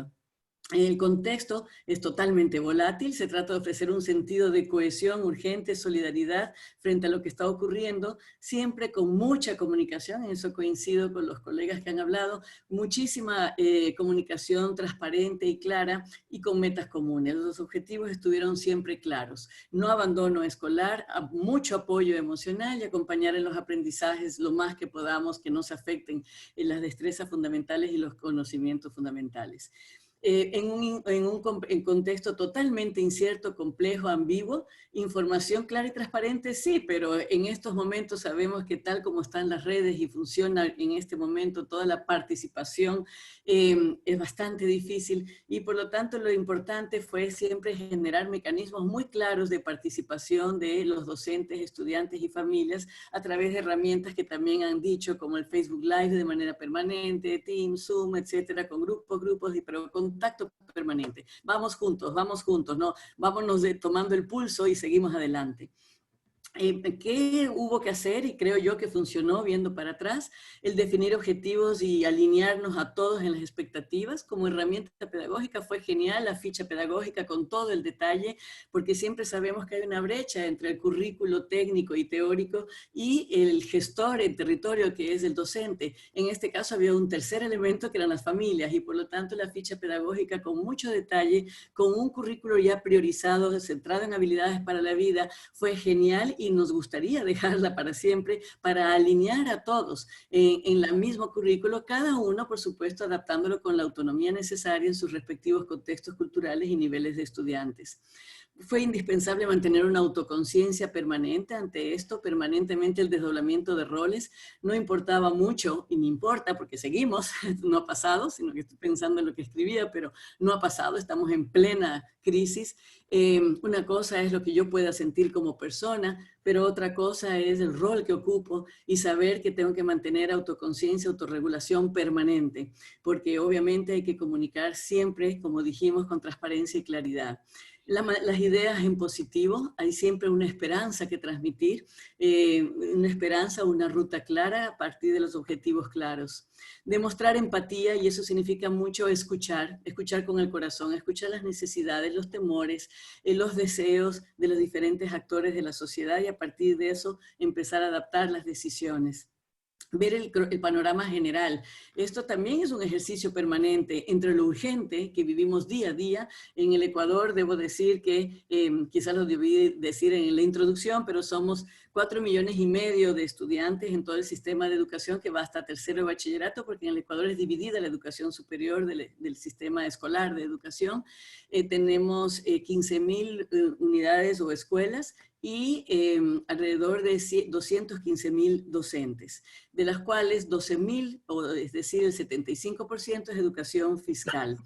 El contexto es totalmente volátil, se trata de ofrecer un sentido de cohesión urgente, solidaridad frente a lo que está ocurriendo, siempre con mucha comunicación, en eso coincido con los colegas que han hablado, muchísima comunicación transparente y clara y con metas comunes. Los objetivos estuvieron siempre claros, no abandono escolar, mucho apoyo emocional y acompañar en los aprendizajes lo más que podamos, que no se afecten en las destrezas fundamentales y los conocimientos fundamentales. en contexto totalmente incierto, complejo, ambiguo. Información clara y transparente, sí, pero en estos momentos sabemos que tal como están las redes y funciona en este momento toda la participación, es bastante difícil, y por lo tanto lo importante fue siempre generar mecanismos muy claros de participación de los docentes, estudiantes y familias a través de herramientas que también han dicho, como el Facebook Live de manera permanente, Teams, Zoom, etcétera, con grupos, pero contacto permanente. Vamos juntos, ¿no? Vámonos tomando el pulso y seguimos adelante. ¿Qué hubo que hacer? Y creo yo que funcionó viendo para atrás, el definir objetivos y alinearnos a todos en las expectativas. Como herramienta pedagógica fue genial la ficha pedagógica con todo el detalle, porque siempre sabemos que hay una brecha entre el currículo técnico y teórico y el gestor en territorio, que es el docente. En este caso había un tercer elemento que eran las familias, y por lo tanto la ficha pedagógica con mucho detalle, con un currículo ya priorizado, centrado en habilidades para la vida, fue genial, y nos gustaría dejarla para siempre, para alinear a todos en el mismo currículo, cada uno, por supuesto, adaptándolo con la autonomía necesaria en sus respectivos contextos culturales y niveles de estudiantes. Fue indispensable mantener una autoconciencia permanente ante esto, permanentemente el desdoblamiento de roles. No importaba mucho, y me importa porque seguimos, no ha pasado, sino que estoy pensando en lo que escribía, pero no ha pasado, estamos en plena crisis. Una cosa es lo que yo pueda sentir como persona, pero otra cosa es el rol que ocupo y saber que tengo que mantener autoconciencia, autorregulación permanente, porque obviamente hay que comunicar siempre, como dijimos, con transparencia y claridad. Las ideas en positivo, hay siempre una esperanza que transmitir, una esperanza, una ruta clara a partir de los objetivos claros. Demostrar empatía, y eso significa mucho escuchar con el corazón, escuchar las necesidades, los temores, los deseos de los diferentes actores de la sociedad, y a partir de eso empezar a adaptar las decisiones. Ver el panorama general. Esto también es un ejercicio permanente entre lo urgente que vivimos día a día. En el Ecuador, debo decir que, quizás lo debí decir en la introducción, pero somos 4,5 millones de estudiantes en todo el sistema de educación, que va hasta tercero de bachillerato, porque en el Ecuador es dividida la educación superior del sistema escolar de educación. Tenemos 15,000 unidades o escuelas, y alrededor de 215,000 docentes, de las cuales 12,000, es decir, el 75% es educación fiscal.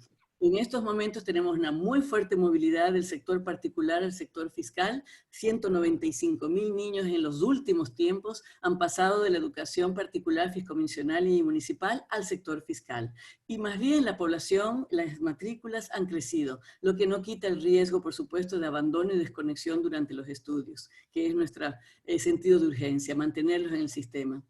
En estos momentos tenemos una muy fuerte movilidad del sector particular al sector fiscal. 195,000 niños en los últimos tiempos han pasado de la educación particular, fiscomisional y municipal al sector fiscal. Y más bien la población, las matrículas han crecido, lo que no quita el riesgo, por supuesto, de abandono y desconexión durante los estudios, que es nuestro sentido de urgencia, mantenerlos en el sistema.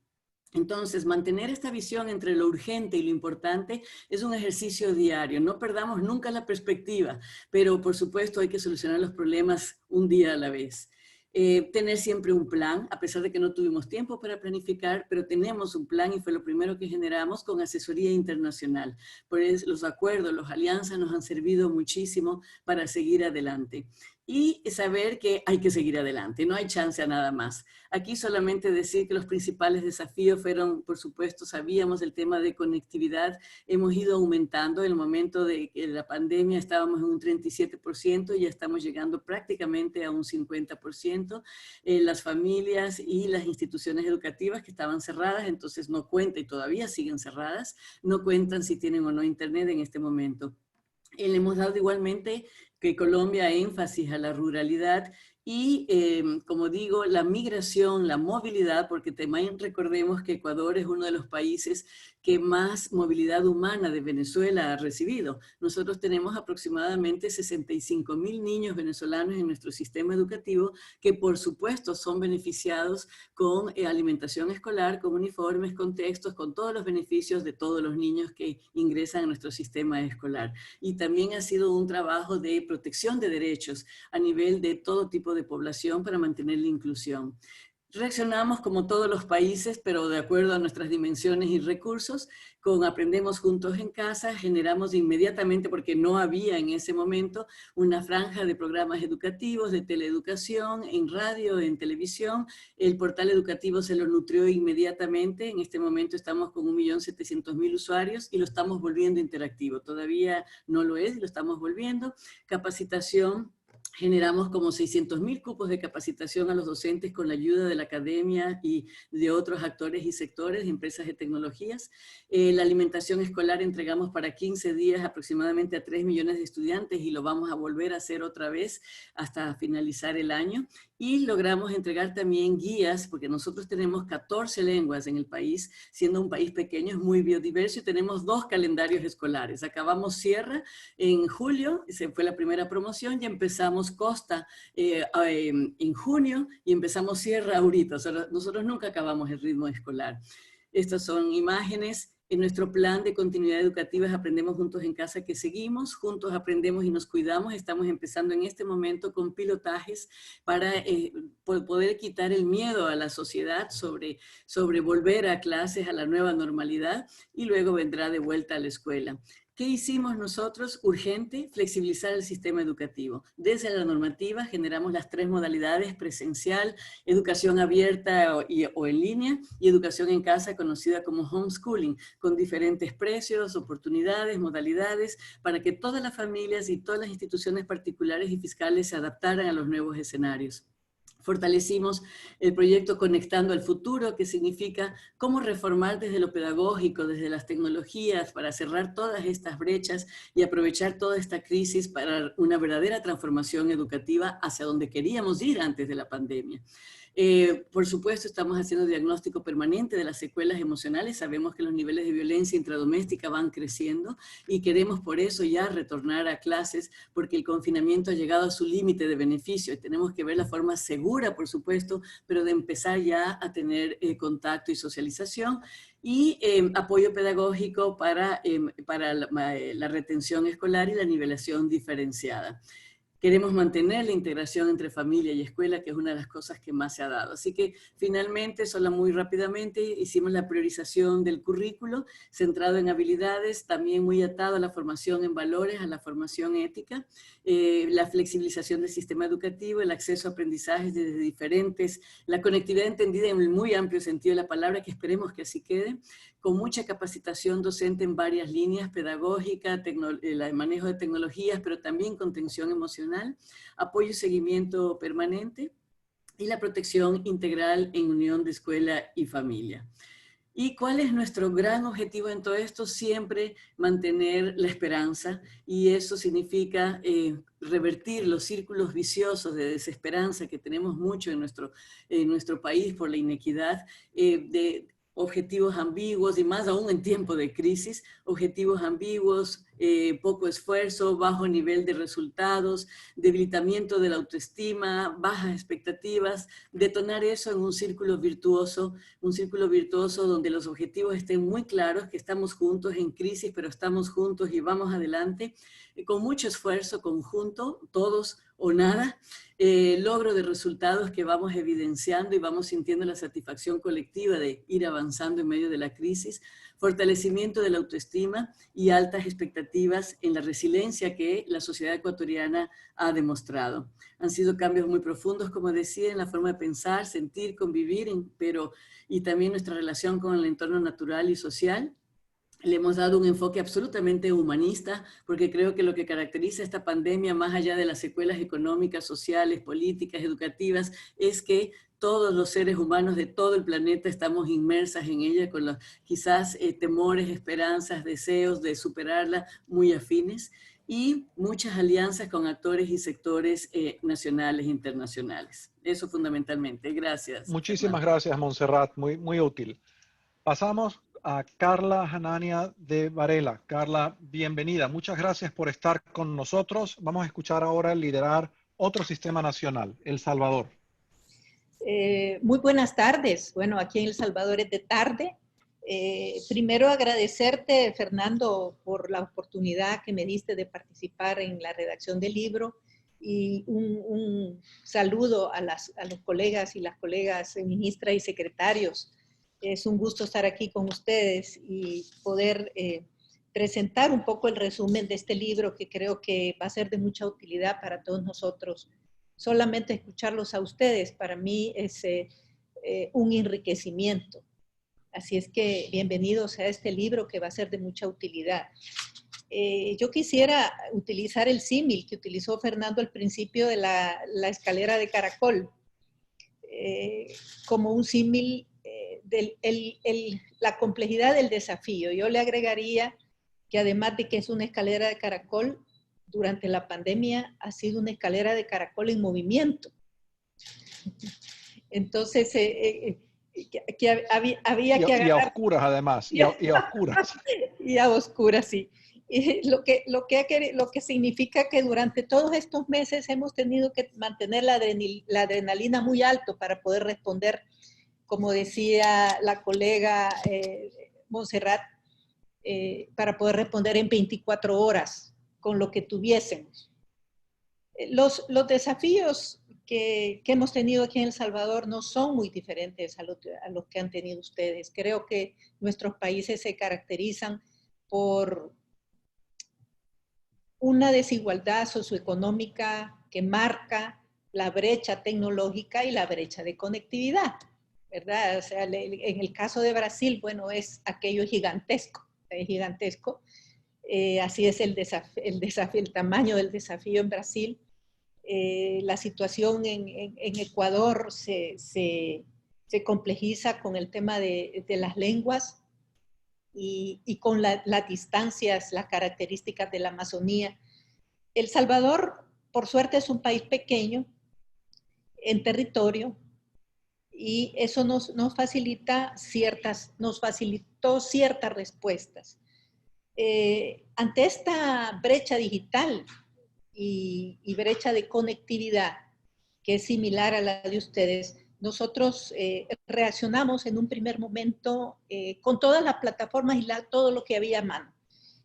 Entonces, mantener esta visión entre lo urgente y lo importante es un ejercicio diario. No perdamos nunca la perspectiva, pero por supuesto hay que solucionar los problemas un día a la vez. Tener siempre un plan, a pesar de que no tuvimos tiempo para planificar, pero tenemos un plan, y fue lo primero que generamos con asesoría internacional. Por eso los acuerdos, las alianzas nos han servido muchísimo para seguir adelante. Y saber que hay que seguir adelante, no hay chance a nada más. Aquí solamente decir que los principales desafíos fueron, por supuesto, sabíamos el tema de conectividad, hemos ido aumentando. En el momento de la pandemia estábamos en un 37%, y ya estamos llegando prácticamente a un 50%. Las familias y las instituciones educativas que estaban cerradas, entonces no cuenta, y todavía siguen cerradas, no cuentan si tienen o no internet en este momento. Le hemos dado igualmente que Colombia énfasis a la ruralidad y, como digo, la migración, la movilidad, porque también recordemos que Ecuador es uno de los países que más movilidad humana de Venezuela ha recibido. Nosotros tenemos aproximadamente 65,000 niños venezolanos en nuestro sistema educativo, que por supuesto son beneficiados con alimentación escolar, con uniformes, con textos, con todos los beneficios de todos los niños que ingresan a nuestro sistema escolar. Y también ha sido un trabajo de protección de derechos a nivel de todo tipo de población para mantener la inclusión. Reaccionamos como todos los países, pero de acuerdo a nuestras dimensiones y recursos, con Aprendemos Juntos en Casa, generamos inmediatamente, porque no había en ese momento, una franja de programas educativos, de teleeducación, en radio, en televisión. El portal educativo se lo nutrió inmediatamente. En este momento estamos con 1.700.000 usuarios y lo estamos volviendo interactivo. Todavía no lo es, lo estamos volviendo. Capacitación. Generamos como 600.000 cupos de capacitación a los docentes con la ayuda de la academia y de otros actores y sectores, empresas de tecnologías. La alimentación escolar entregamos para 15 días aproximadamente a 3 millones de estudiantes y lo vamos a volver a hacer otra vez hasta finalizar el año. Y logramos entregar también guías, porque nosotros tenemos 14 lenguas en el país, siendo un país pequeño, es muy biodiverso y tenemos 2 calendarios escolares. Acabamos Sierra en julio, se fue la primera promoción, y empezamos Costa en junio y empezamos Sierra ahorita. O sea, nosotros nunca acabamos el ritmo escolar. Estas son imágenes. En nuestro plan de continuidad educativa es Aprendemos Juntos en Casa, que seguimos, juntos aprendemos y nos cuidamos. Estamos empezando en este momento con pilotajes para poder quitar el miedo a la sociedad sobre volver a clases, a la nueva normalidad, y luego vendrá de vuelta a la escuela. ¿Qué hicimos nosotros? Urgente, flexibilizar el sistema educativo. Desde la normativa generamos las 3 modalidades: presencial, educación abierta o en línea, y educación en casa, conocida como homeschooling, con diferentes precios, oportunidades, modalidades, para que todas las familias y todas las instituciones particulares y fiscales se adaptaran a los nuevos escenarios. Fortalecimos el proyecto Conectando al Futuro, que significa cómo reformar desde lo pedagógico, desde las tecnologías, para cerrar todas estas brechas y aprovechar toda esta crisis para una verdadera transformación educativa hacia donde queríamos ir antes de la pandemia. Por supuesto, estamos haciendo diagnóstico permanente de las secuelas emocionales. Sabemos que los niveles de violencia intradoméstica van creciendo y queremos por eso ya retornar a clases, porque el confinamiento ha llegado a su límite de beneficio y tenemos que ver la forma segura, por supuesto, pero de empezar ya a tener contacto y socialización. Y apoyo pedagógico para la retención escolar y la nivelación diferenciada. Queremos mantener la integración entre familia y escuela, que es una de las cosas que más se ha dado. Así que finalmente, solo muy rápidamente, hicimos la priorización del currículo, centrado en habilidades, también muy atado a la formación en valores, a la formación ética, la flexibilización del sistema educativo, el acceso a aprendizajes desde diferentes, la conectividad entendida en el muy amplio sentido de la palabra, que esperemos que así quede, con mucha capacitación docente en varias líneas, pedagógica, el manejo de tecnologías, pero también contención emocional, apoyo y seguimiento permanente, y la protección integral en unión de escuela y familia. ¿Y cuál es nuestro gran objetivo en todo esto? Siempre mantener la esperanza, y eso significa revertir los círculos viciosos de desesperanza que tenemos mucho en nuestro país por la inequidad, de objetivos ambiguos, y más aún en tiempo de crisis, objetivos ambiguos, poco esfuerzo, bajo nivel de resultados, debilitamiento de la autoestima, bajas expectativas, detonar eso en un círculo virtuoso donde los objetivos estén muy claros, que estamos juntos en crisis, pero estamos juntos y vamos adelante, con mucho esfuerzo conjunto, todos o nada, logro de resultados que vamos evidenciando y vamos sintiendo la satisfacción colectiva de ir avanzando en medio de la crisis, fortalecimiento de la autoestima y altas expectativas en la resiliencia que la sociedad ecuatoriana ha demostrado. Han sido cambios muy profundos, como decía, en la forma de pensar, sentir, convivir, y también nuestra relación con el entorno natural y social. Le hemos dado un enfoque absolutamente humanista, porque creo que lo que caracteriza esta pandemia, más allá de las secuelas económicas, sociales, políticas, educativas, es que todos los seres humanos de todo el planeta estamos inmersas en ella, con los quizás temores, esperanzas, deseos de superarla muy afines, y muchas alianzas con actores y sectores nacionales e internacionales. Eso fundamentalmente. Gracias. Muchísimas gracias, Montserrat. Muy, muy útil. Pasamos a Carla Hanania de Varela. Carla, bienvenida. Muchas gracias por estar con nosotros. Vamos a escuchar ahora liderar otro sistema nacional, El Salvador. Muy buenas tardes. Bueno, aquí en El Salvador es de tarde. Primero agradecerte, Fernando, por la oportunidad que me diste de participar en la redacción del libro. y un saludo a los colegas y las colegas ministras y secretarios. Es un gusto estar aquí con ustedes y poder presentar un poco el resumen de este libro que creo que va a ser de mucha utilidad para todos nosotros. Solamente escucharlos a ustedes para mí es un enriquecimiento. Así es que bienvenidos a este libro que va a ser de mucha utilidad. Yo quisiera utilizar el símil que utilizó Fernando al principio de la escalera de caracol, como un símil de la complejidad del desafío. Yo le agregaría que además de que es una escalera de caracol, durante la pandemia ha sido una escalera de caracol en movimiento. Entonces, que había que agarrar... Y a oscuras además, y a oscuras. Y a oscuras, sí. Lo que significa que durante todos estos meses hemos tenido que mantener la adrenalina muy alto para poder responder, como decía la colega Montserrat, para poder responder en 24 horas con lo que tuviésemos. Los desafíos que hemos tenido aquí en El Salvador no son muy diferentes a los que han tenido ustedes. Creo que nuestros países se caracterizan por una desigualdad socioeconómica que marca la brecha tecnológica y la brecha de conectividad, ¿verdad? O sea, en el caso de Brasil, bueno, es aquello gigantesco, es gigantesco. Así es el tamaño del desafío en Brasil. La situación en Ecuador se complejiza con el tema de las lenguas y con las distancias, las características de la Amazonía. El Salvador, por suerte, es un país pequeño en territorio y eso nos facilitó ciertas respuestas. Ante esta brecha digital y brecha de conectividad, que es similar a la de ustedes, nosotros reaccionamos en un primer momento con todas las plataformas y todo lo que había a mano.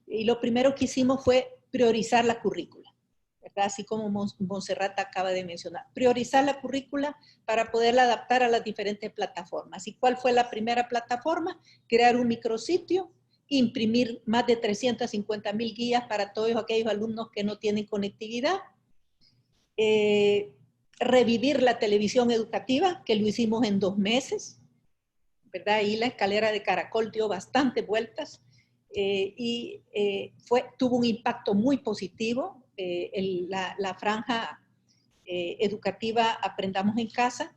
Y lo primero que hicimos fue priorizar la currícula, ¿verdad? Así como Montserrat acaba de mencionar. Priorizar la currícula para poderla adaptar a las diferentes plataformas. ¿Y cuál fue la primera plataforma? Crear un micrositio, imprimir más de 350,000 guías para todos aquellos alumnos que no tienen conectividad, revivir la televisión educativa, que lo hicimos en 2 meses, ¿verdad? Ahí la escalera de caracol dio bastantes vueltas y tuvo un impacto muy positivo. La franja educativa Aprendamos en Casa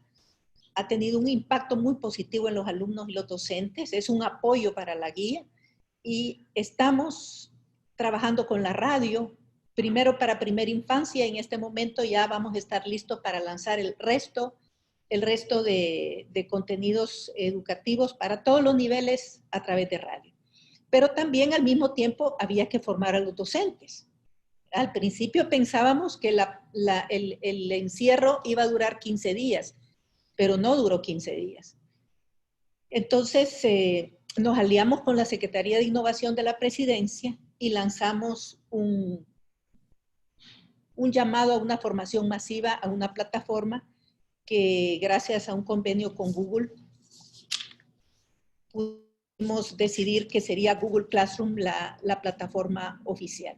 ha tenido un impacto muy positivo en los alumnos y los docentes, es un apoyo para la guía y estamos trabajando con la radio, primero para primera infancia, en este momento ya vamos a estar listos para lanzar el resto de contenidos educativos para todos los niveles a través de radio. Pero también al mismo tiempo había que formar a los docentes. Al principio pensábamos que el encierro iba a durar 15 días, pero no duró 15 días. Entonces nos aliamos con la Secretaría de Innovación de la Presidencia y lanzamos un llamado a una formación masiva, a una plataforma que gracias a un convenio con Google pudimos decidir que sería Google Classroom la plataforma oficial.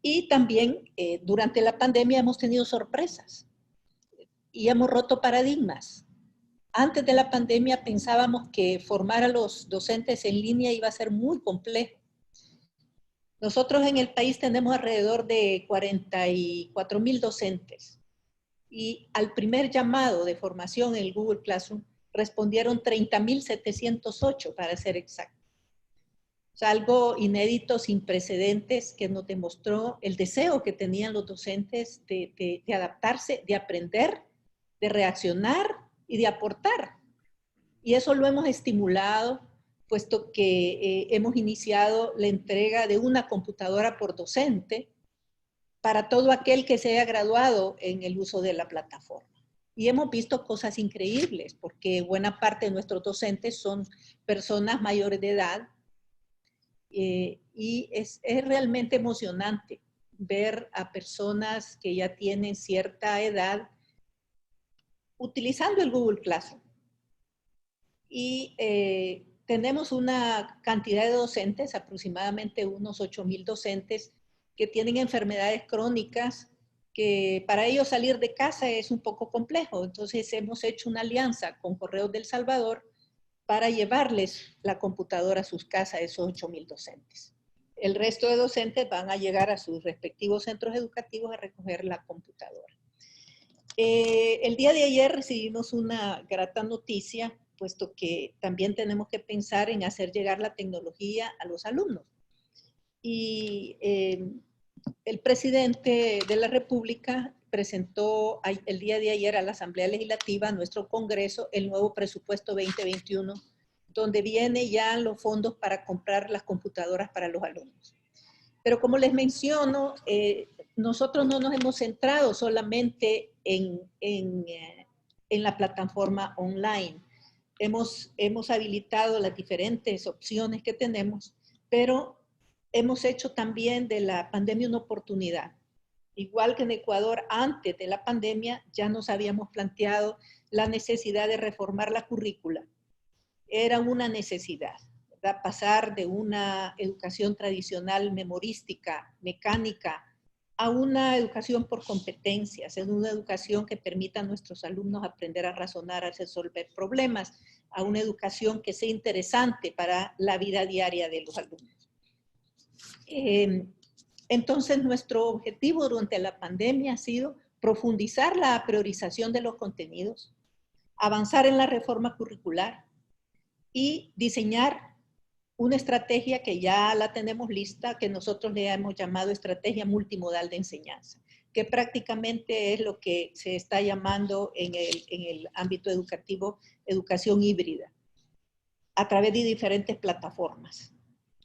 Y también durante la pandemia hemos tenido sorpresas y hemos roto paradigmas. Antes de la pandemia pensábamos que formar a los docentes en línea iba a ser muy complejo. Nosotros en el país tenemos alrededor de 44,000 docentes y al primer llamado de formación en el Google Classroom respondieron 30,708 para ser exacto. O sea, algo inédito, sin precedentes, que nos demostró el deseo que tenían los docentes de adaptarse, de aprender, de reaccionar y de aportar. Y eso lo hemos estimulado, puesto que hemos iniciado la entrega de una computadora por docente para todo aquel que se haya graduado en el uso de la plataforma. Y hemos visto cosas increíbles, porque buena parte de nuestros docentes son personas mayores de edad, y es realmente emocionante ver a personas que ya tienen cierta edad utilizando el Google Classroom. Y tenemos una cantidad de docentes, aproximadamente unos 8,000 docentes, que tienen enfermedades crónicas, que para ellos salir de casa es un poco complejo. Entonces hemos hecho una alianza con Correos del Salvador para llevarles la computadora a sus casas a esos 8,000 docentes. El resto de docentes van a llegar a sus respectivos centros educativos a recoger la computadora. El día de ayer recibimos una grata noticia, puesto que también tenemos que pensar en hacer llegar la tecnología a los alumnos. Y el presidente de la República presentó el día de ayer a la Asamblea Legislativa, a nuestro Congreso, el nuevo presupuesto 2021, donde vienen ya los fondos para comprar las computadoras para los alumnos. Pero como les menciono, nosotros no nos hemos centrado solamente en la plataforma online. Hemos habilitado las diferentes opciones que tenemos, pero hemos hecho también de la pandemia una oportunidad. Igual que en Ecuador, antes de la pandemia, ya nos habíamos planteado la necesidad de reformar la currícula. Era una necesidad, ¿verdad? Pasar de una educación tradicional memorística, mecánica, a una educación por competencias, en una educación que permita a nuestros alumnos aprender a razonar, a resolver problemas, a una educación que sea interesante para la vida diaria de los alumnos. Entonces, nuestro objetivo durante la pandemia ha sido profundizar la priorización de los contenidos, avanzar en la reforma curricular y diseñar una estrategia que ya la tenemos lista, que nosotros le hemos llamado estrategia multimodal de enseñanza, que prácticamente es lo que se está llamando en el ámbito educativo educación híbrida, a través de diferentes plataformas,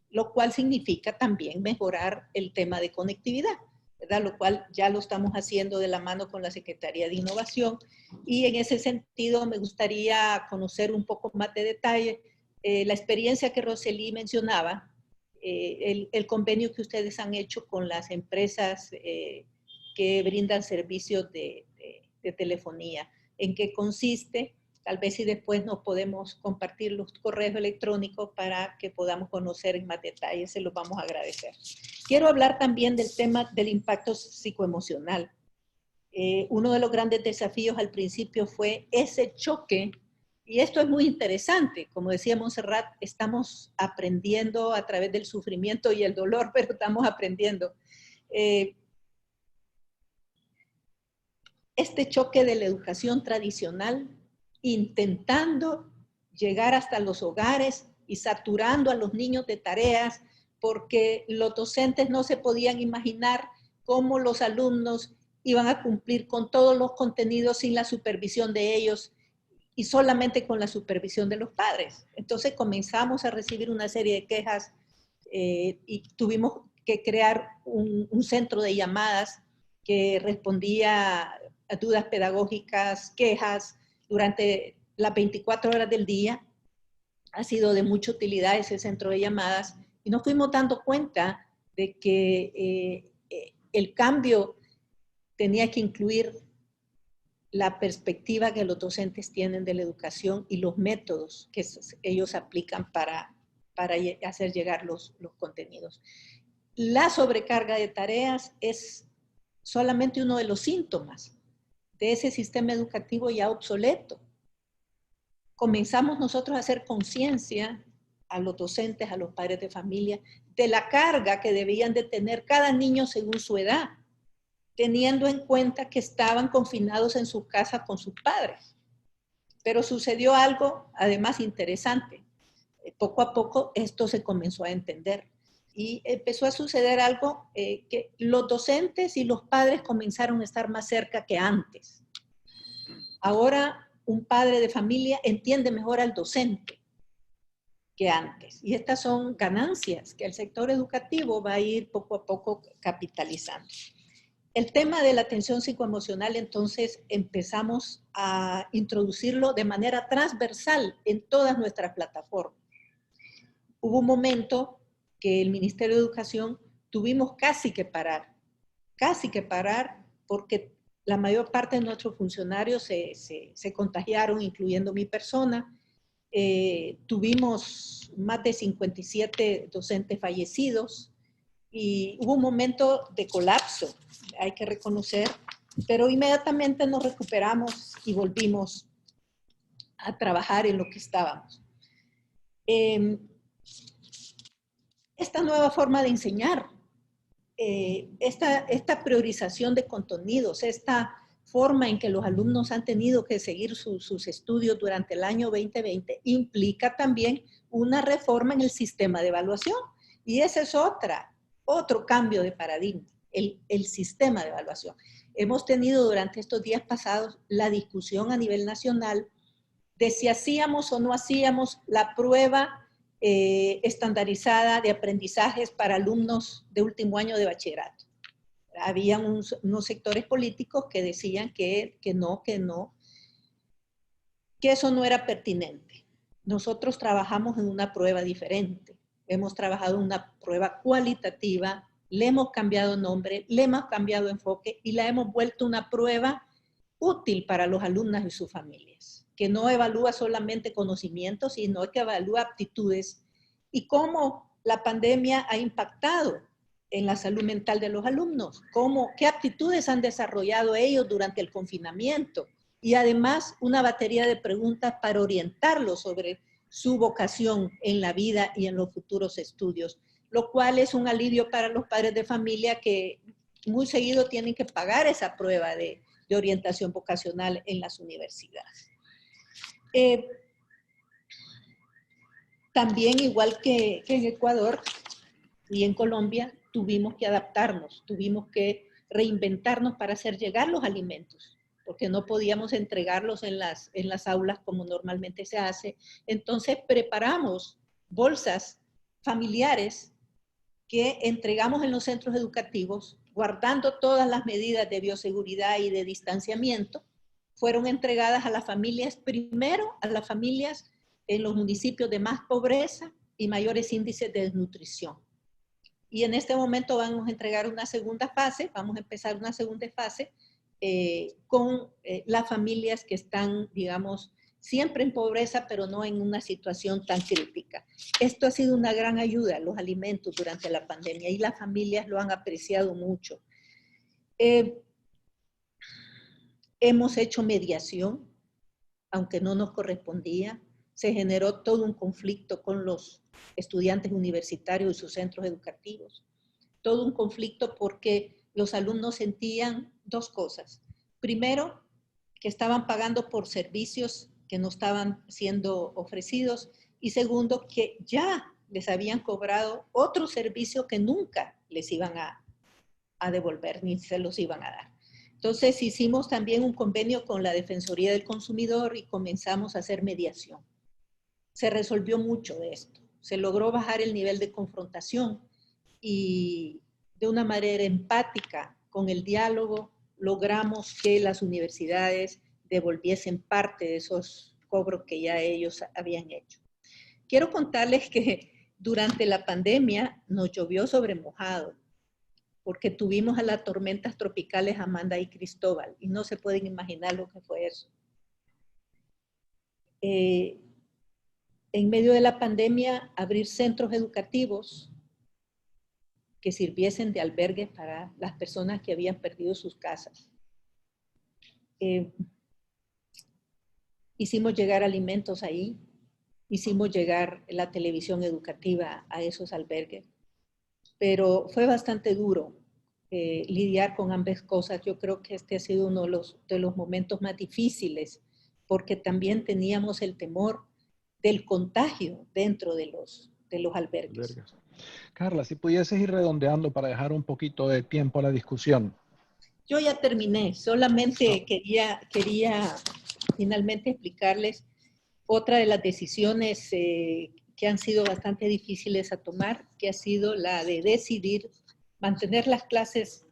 lo cual significa también mejorar el tema de conectividad, ¿verdad? Lo cual ya lo estamos haciendo de la mano con la Secretaría de Innovación, y en ese sentido me gustaría conocer un poco más de detalle la experiencia que Rosely mencionaba, el convenio que ustedes han hecho con las empresas que brindan servicios de telefonía. ¿En qué consiste? Tal vez si después nos podemos compartir los correos electrónicos para que podamos conocer en más detalle, se los vamos a agradecer. Quiero hablar también del tema del impacto psicoemocional. Uno de los grandes desafíos al principio fue ese choque. Y esto es muy interesante, como decía Montserrat, estamos aprendiendo a través del sufrimiento y el dolor, pero estamos aprendiendo. Este choque de la educación tradicional, intentando llegar hasta los hogares y saturando a los niños de tareas, porque los docentes no se podían imaginar cómo los alumnos iban a cumplir con todos los contenidos sin la supervisión de ellos, y solamente con la supervisión de los padres. Entonces comenzamos a recibir una serie de quejas y tuvimos que crear un centro de llamadas que respondía a dudas pedagógicas, quejas, durante las 24 horas del día. Ha sido de mucha utilidad ese centro de llamadas y nos fuimos dando cuenta de que el cambio tenía que incluir la perspectiva que los docentes tienen de la educación y los métodos que ellos aplican para hacer llegar los contenidos. La sobrecarga de tareas es solamente uno de los síntomas de ese sistema educativo ya obsoleto. Comenzamos nosotros a hacer conciencia a los docentes, a los padres de familia, de la carga que debían de tener cada niño según su edad, teniendo en cuenta que estaban confinados en su casa con sus padres. Pero sucedió algo, además, interesante. Poco a poco esto se comenzó a entender y empezó a suceder algo que los docentes y los padres comenzaron a estar más cerca que antes. Ahora un padre de familia entiende mejor al docente que antes. Y estas son ganancias que el sector educativo va a ir poco a poco capitalizando. El tema de la atención psicoemocional, entonces, empezamos a introducirlo de manera transversal en todas nuestras plataformas. Hubo un momento que el Ministerio de Educación tuvimos casi que parar, casi que parar porque la mayor parte de nuestros funcionarios se contagiaron, incluyendo mi persona. Tuvimos más de 57 docentes fallecidos y hubo un momento de colapso, hay que reconocer, pero inmediatamente nos recuperamos y volvimos a trabajar en lo que estábamos. Esta nueva forma de enseñar, esta priorización de contenidos, esta forma en que los alumnos han tenido que seguir sus estudios durante el año 2020, implica también una reforma en el sistema de evaluación. Y ese es otro cambio de paradigma, el sistema de evaluación. Hemos tenido durante estos días pasados la discusión a nivel nacional de si hacíamos o no hacíamos la prueba estandarizada de aprendizajes para alumnos de último año de bachillerato. Había unos sectores políticos que decían que eso no era pertinente. Nosotros trabajamos en una prueba diferente. Hemos trabajado en una prueba cualitativa, le hemos cambiado nombre, le hemos cambiado enfoque y la hemos vuelto una prueba útil para los alumnos y sus familias, que no evalúa solamente conocimientos, sino que evalúa aptitudes y cómo la pandemia ha impactado en la salud mental de los alumnos, qué aptitudes han desarrollado ellos durante el confinamiento y además una batería de preguntas para orientarlos sobre su vocación en la vida y en los futuros estudios, lo cual es un alivio para los padres de familia que muy seguido tienen que pagar esa prueba de orientación vocacional en las universidades. También, igual que en Ecuador y en Colombia, tuvimos que adaptarnos, tuvimos que reinventarnos para hacer llegar los alimentos, porque no podíamos entregarlos en las aulas como normalmente se hace. Entonces preparamos bolsas familiares que entregamos en los centros educativos, guardando todas las medidas de bioseguridad y de distanciamiento. Fueron entregadas a las familias, primero a las familias en los municipios de más pobreza y mayores índices de desnutrición. Y en este momento vamos a entregar una segunda fase, vamos a empezar una segunda fase con las familias que están, digamos, siempre en pobreza, pero no en una situación tan crítica. Esto ha sido una gran ayuda, los alimentos durante la pandemia, y las familias lo han apreciado mucho. Hemos hecho mediación, aunque no nos correspondía. Se generó todo un conflicto con los estudiantes universitarios y sus centros educativos. Todo un conflicto porque los alumnos sentían dos cosas. Primero, que estaban pagando por servicios que no estaban siendo ofrecidos. Y segundo, que ya les habían cobrado otro servicio que nunca les iban a devolver ni se los iban a dar. Entonces hicimos también un convenio con la Defensoría del Consumidor y comenzamos a hacer mediación. Se resolvió mucho de esto. Se logró bajar el nivel de confrontación y de una manera empática, con el diálogo, logramos que las universidades devolviesen parte de esos cobros que ya ellos habían hecho. Quiero contarles que durante la pandemia nos llovió sobre mojado, porque tuvimos a las tormentas tropicales Amanda y Cristóbal, y no se pueden imaginar lo que fue eso. En medio de la pandemia, abrir centros educativos que sirviesen de albergue para las personas que habían perdido sus casas. Hicimos llegar alimentos ahí, hicimos llegar la televisión educativa a esos albergues, pero fue bastante duro lidiar con ambas cosas. Yo creo que este ha sido uno de los momentos más difíciles, porque también teníamos el temor del contagio dentro de los albergues. Carla, si pudieses ir redondeando para dejar un poquito de tiempo a la discusión. Yo ya terminé, solamente quería finalmente explicarles otra de las decisiones que han sido bastante difíciles a tomar, que ha sido la de decidir mantener las clases,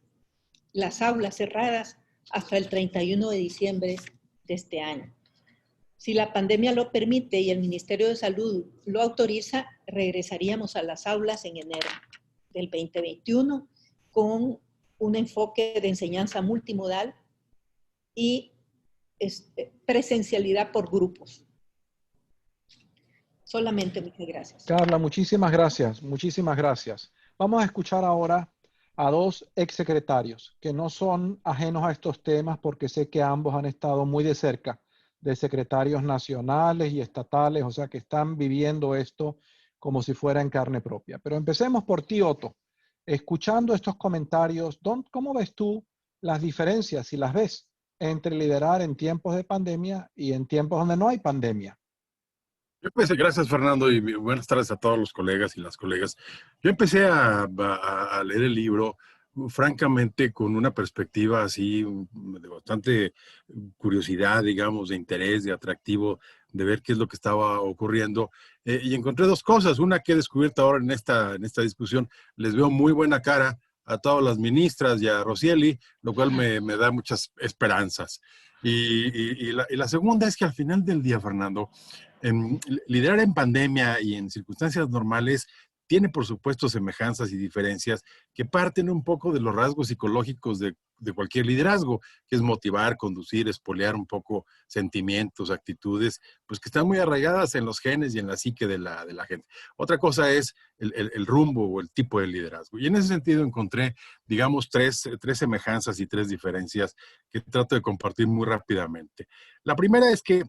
las aulas cerradas hasta el 31 de diciembre de este año. Si la pandemia lo permite y el Ministerio de Salud lo autoriza, regresaríamos a las aulas en enero del 2021 con un enfoque de enseñanza multimodal y presencialidad por grupos. Solamente, muchas gracias. Carla, muchísimas gracias, muchísimas gracias. Vamos a escuchar ahora a dos exsecretarios que no son ajenos a estos temas porque sé que ambos han estado muy de cerca de secretarios nacionales y estatales, o sea que están viviendo esto como si fuera en carne propia. Pero empecemos por ti, Otto. Escuchando estos comentarios, ¿cómo ves tú las diferencias, si las ves, entre liderar en tiempos de pandemia y en tiempos donde no hay pandemia? Yo empecé, gracias Fernando, y buenas tardes a todos los colegas y las colegas. Yo empecé a leer el libro, francamente, con una perspectiva así de bastante curiosidad, digamos, de interés, de atractivo, de ver qué es lo que estaba ocurriendo. Y encontré dos cosas. Una que he descubierto ahora en esta discusión, les veo muy buena cara a todas las ministras y a Rosieli, lo cual me da muchas esperanzas. Y la segunda es que al final del día, Fernando, liderar en pandemia y en circunstancias normales tiene, por supuesto, semejanzas y diferencias que parten un poco de los rasgos psicológicos de cualquier liderazgo, que es motivar, conducir, espolear un poco sentimientos, actitudes, pues que están muy arraigadas en los genes y en la psique de la gente. Otra cosa es el rumbo o el tipo de liderazgo. Y en ese sentido encontré, digamos, tres semejanzas y tres diferencias que trato de compartir muy rápidamente. La primera es que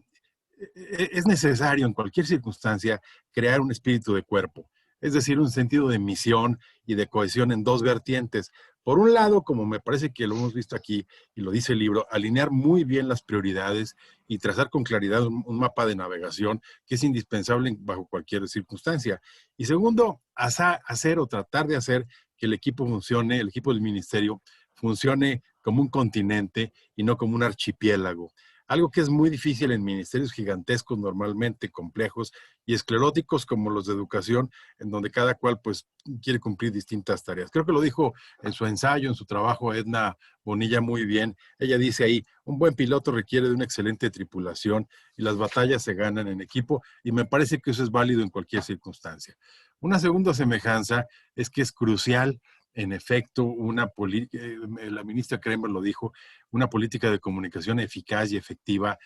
es necesario en cualquier circunstancia crear un espíritu de cuerpo, es decir, un sentido de misión y de cohesión en dos vertientes. Por un lado, como me parece que lo hemos visto aquí y lo dice el libro, alinear muy bien las prioridades y trazar con claridad un mapa de navegación que es indispensable bajo cualquier circunstancia. Y segundo, hacer o tratar de hacer que el equipo funcione, el equipo del ministerio funcione como un continente y no como un archipiélago. Algo que es muy difícil en ministerios gigantescos, normalmente complejos y escleróticos como los de educación, en donde cada cual pues quiere cumplir distintas tareas. Creo que lo dijo en su ensayo, en su trabajo, Edna Bonilla muy bien. Ella dice ahí, un buen piloto requiere de una excelente tripulación y las batallas se ganan en equipo, y me parece que eso es válido en cualquier circunstancia. Una segunda semejanza es que es crucial, en efecto, la ministra Kremer lo dijo, una política de comunicación eficaz y efectiva,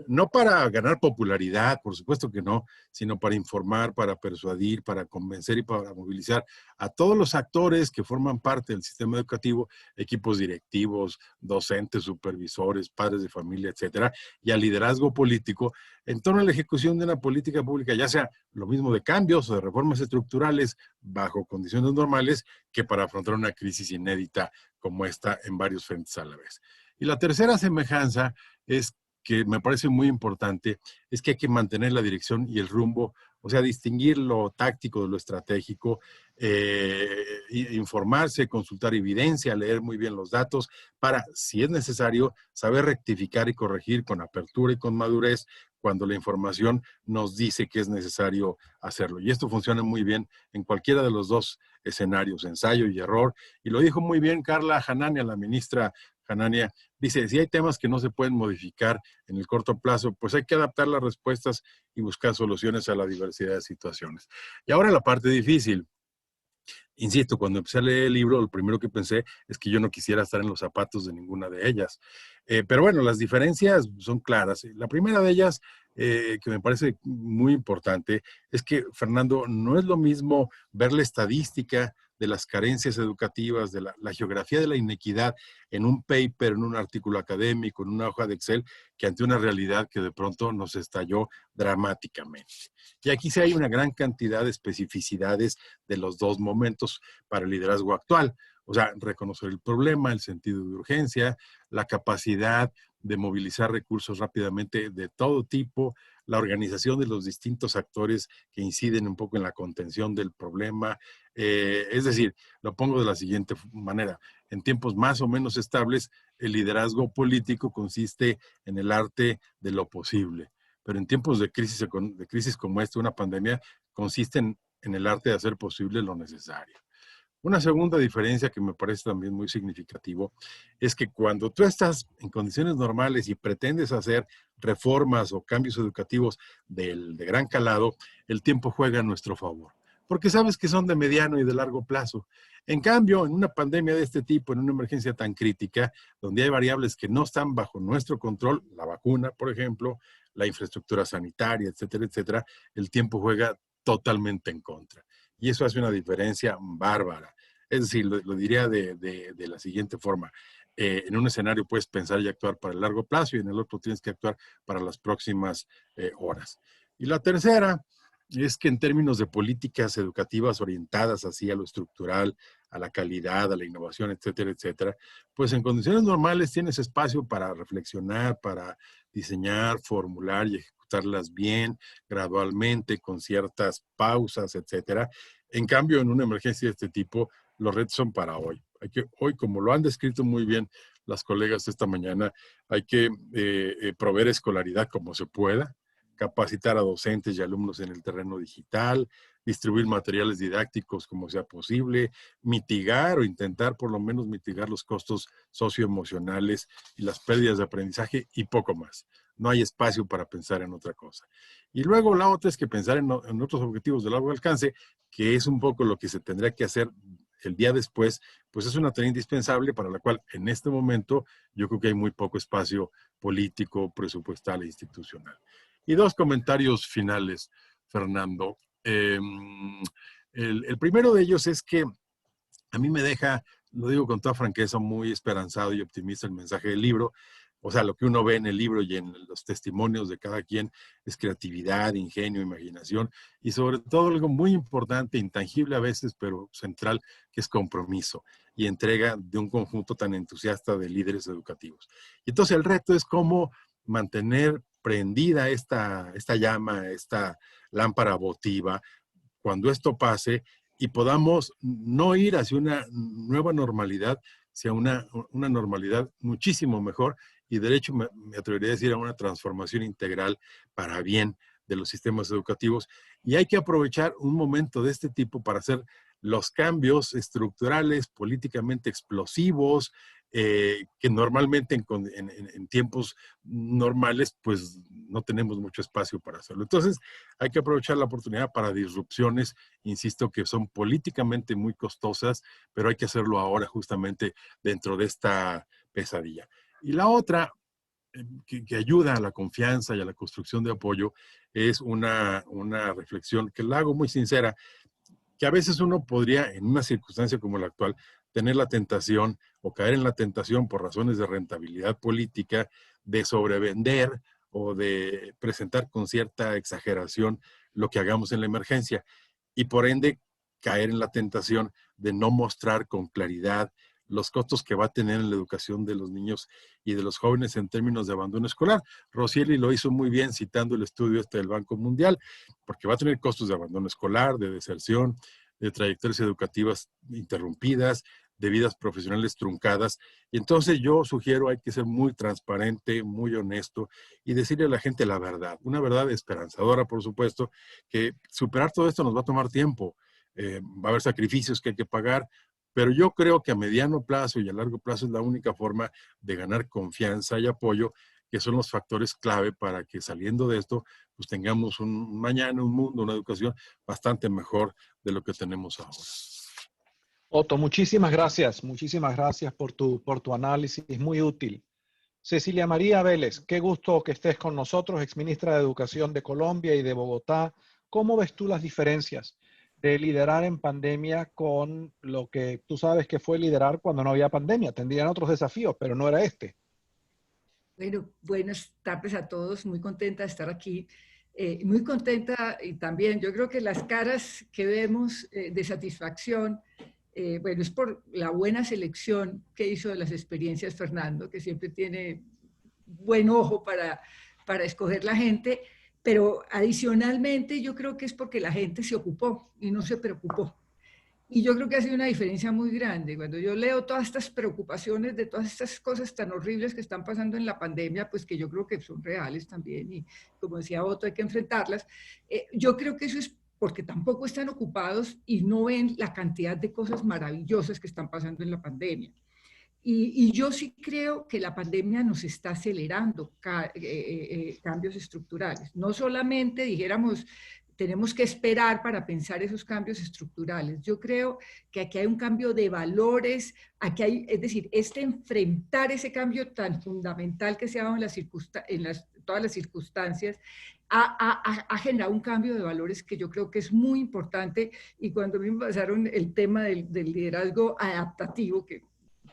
no para ganar popularidad, por supuesto que no, sino para informar, para persuadir, para convencer y para movilizar a todos los actores que forman parte del sistema educativo, equipos directivos, docentes, supervisores, padres de familia, etcétera, y al liderazgo político en torno a la ejecución de una política pública, ya sea lo mismo de cambios o de reformas estructurales bajo condiciones normales, que para afrontar una crisis inédita como esta en varios frentes a la vez. Y la tercera semejanza es que me parece muy importante, es que hay que mantener la dirección y el rumbo, o sea, distinguir lo táctico de lo estratégico, informarse, consultar evidencia, leer muy bien los datos, para, si es necesario, saber rectificar y corregir con apertura y con madurez cuando la información nos dice que es necesario hacerlo. Y esto funciona muy bien en cualquiera de los dos escenarios, ensayo y error. Y lo dijo muy bien Carla Hanania, la ministra Hanania, dice, si hay temas que no se pueden modificar en el corto plazo, pues hay que adaptar las respuestas y buscar soluciones a la diversidad de situaciones. Y ahora la parte difícil. Insisto, cuando empecé a leer el libro, lo primero que pensé es que yo no quisiera estar en los zapatos de ninguna de ellas. Pero bueno, las diferencias son claras. La primera de ellas, que me parece muy importante, es que, Fernando, no es lo mismo ver la estadística de las carencias educativas, de la geografía de la inequidad en un paper, en un artículo académico, en una hoja de Excel, que ante una realidad que de pronto nos estalló dramáticamente. Y aquí sí hay una gran cantidad de especificidades de los dos momentos para el liderazgo actual. O sea, reconocer el problema, el sentido de urgencia, la capacidad de movilizar recursos rápidamente de todo tipo, la organización de los distintos actores que inciden un poco en la contención del problema. Es decir, lo pongo de la siguiente manera. En tiempos más o menos estables, el liderazgo político consiste en el arte de lo posible. Pero en tiempos de crisis como esta, una pandemia, consiste en el arte de hacer posible lo necesario. Una segunda diferencia que me parece también muy significativo es que cuando tú estás en condiciones normales y pretendes hacer reformas o cambios educativos de gran calado, el tiempo juega a nuestro favor. porque sabes que son de mediano y de largo plazo. En cambio, en una pandemia de este tipo, en una emergencia tan crítica, donde hay variables que no están bajo nuestro control, la vacuna, por ejemplo, la infraestructura sanitaria, etcétera, etcétera, el tiempo juega totalmente en contra. Y eso hace una diferencia bárbara. Es decir, lo diría de la siguiente forma. En un escenario puedes pensar y actuar para el largo plazo y en el otro tienes que actuar para las próximas horas. Y la tercera es que en términos de políticas educativas orientadas así a lo estructural, a la calidad, a la innovación, etcétera, etcétera, pues en condiciones normales tienes espacio para reflexionar, para diseñar, formular y ejecutarlas bien, gradualmente, con ciertas pausas, etcétera. En cambio, en una emergencia de este tipo, los retos son para hoy. Hoy, como lo han descrito muy bien las colegas esta mañana, hay que proveer escolaridad como se pueda, capacitar a docentes y alumnos en el terreno digital, distribuir materiales didácticos como sea posible, mitigar o intentar por lo menos mitigar los costos socioemocionales y las pérdidas de aprendizaje y poco más. No hay espacio para pensar en otra cosa. Y luego la otra es que pensar en otros objetivos de largo alcance, que es un poco lo que se tendría que hacer el día después, pues es una tarea indispensable para la cual en este momento yo creo que hay muy poco espacio político, presupuestal e institucional. Y dos comentarios finales, Fernando. El primero de ellos es que a mí me deja, lo digo con toda franqueza, muy esperanzado y optimista el mensaje del libro. O sea, lo que uno ve en el libro y en los testimonios de cada quien es creatividad, ingenio, imaginación y sobre todo algo muy importante, intangible a veces, pero central, que es compromiso y entrega de un conjunto tan entusiasta de líderes educativos. Y entonces el reto es cómo mantener prendida esta llama, esta lámpara votiva, cuando esto pase y podamos no ir hacia una nueva normalidad, hacia una normalidad muchísimo mejor y de hecho me atrevería a decir a una transformación integral para bien de los sistemas educativos. Y hay que aprovechar un momento de este tipo para hacer los cambios estructurales, políticamente explosivos, que normalmente en tiempos normales pues no tenemos mucho espacio para hacerlo. Entonces hay que aprovechar la oportunidad para disrupciones, insisto, que son políticamente muy costosas, pero hay que hacerlo ahora justamente dentro de esta pesadilla. Y la otra, que ayuda a la confianza y a la construcción de apoyo, es una reflexión que la hago muy sincera, que a veces uno podría, en una circunstancia como la actual, tener la tentación o caer en la tentación por razones de rentabilidad política de sobrevender o de presentar con cierta exageración lo que hagamos en la emergencia y por ende caer en la tentación de no mostrar con claridad los costos que va a tener en la educación de los niños y de los jóvenes en términos de abandono escolar. Rosieli lo hizo muy bien citando el estudio del Banco Mundial, porque va a tener costos de abandono escolar, de deserción, de trayectorias educativas interrumpidas, de vidas profesionales truncadas. Y entonces yo sugiero hay que ser muy transparente, muy honesto y decirle a la gente la verdad, una verdad esperanzadora, por supuesto, que superar todo esto nos va a tomar tiempo. Va a haber sacrificios que hay que pagar, pero yo creo que a mediano plazo y a largo plazo es la única forma de ganar confianza y apoyo, que son los factores clave para que saliendo de esto, pues tengamos un mañana, un mundo, una educación bastante mejor de lo que tenemos ahora. Otto, muchísimas gracias por tu análisis, muy útil. Cecilia María Vélez, qué gusto que estés con nosotros, exministra de Educación de Colombia y de Bogotá. ¿Cómo ves tú las diferencias de liderar en pandemia con lo que tú sabes que fue liderar cuando no había pandemia? Tendrían otros desafíos, pero no era este. Bueno, buenas tardes a todos, muy contenta de estar aquí, muy contenta y también yo creo que las caras que vemos de satisfacción, bueno, es por la buena selección que hizo de las experiencias Fernando, que siempre tiene buen ojo para escoger la gente, pero adicionalmente yo creo que es porque la gente se ocupó y no se preocupó. Y yo creo que ha sido una diferencia muy grande. Cuando yo leo todas estas preocupaciones de todas estas cosas tan horribles que están pasando en la pandemia, pues que yo creo que son reales también y como decía Otto, hay que enfrentarlas. Yo creo que eso es porque tampoco están ocupados y no ven la cantidad de cosas maravillosas que están pasando en la pandemia. Y yo sí creo que la pandemia nos está acelerando cambios estructurales. No solamente, dijéramos, tenemos que esperar para pensar esos cambios estructurales. Yo creo que aquí hay un cambio de valores, aquí hay, es decir, enfrentar ese cambio tan fundamental que se ha dado en todas las circunstancias, ha generado un cambio de valores que yo creo que es muy importante. Y cuando me pasaron el tema del liderazgo adaptativo, que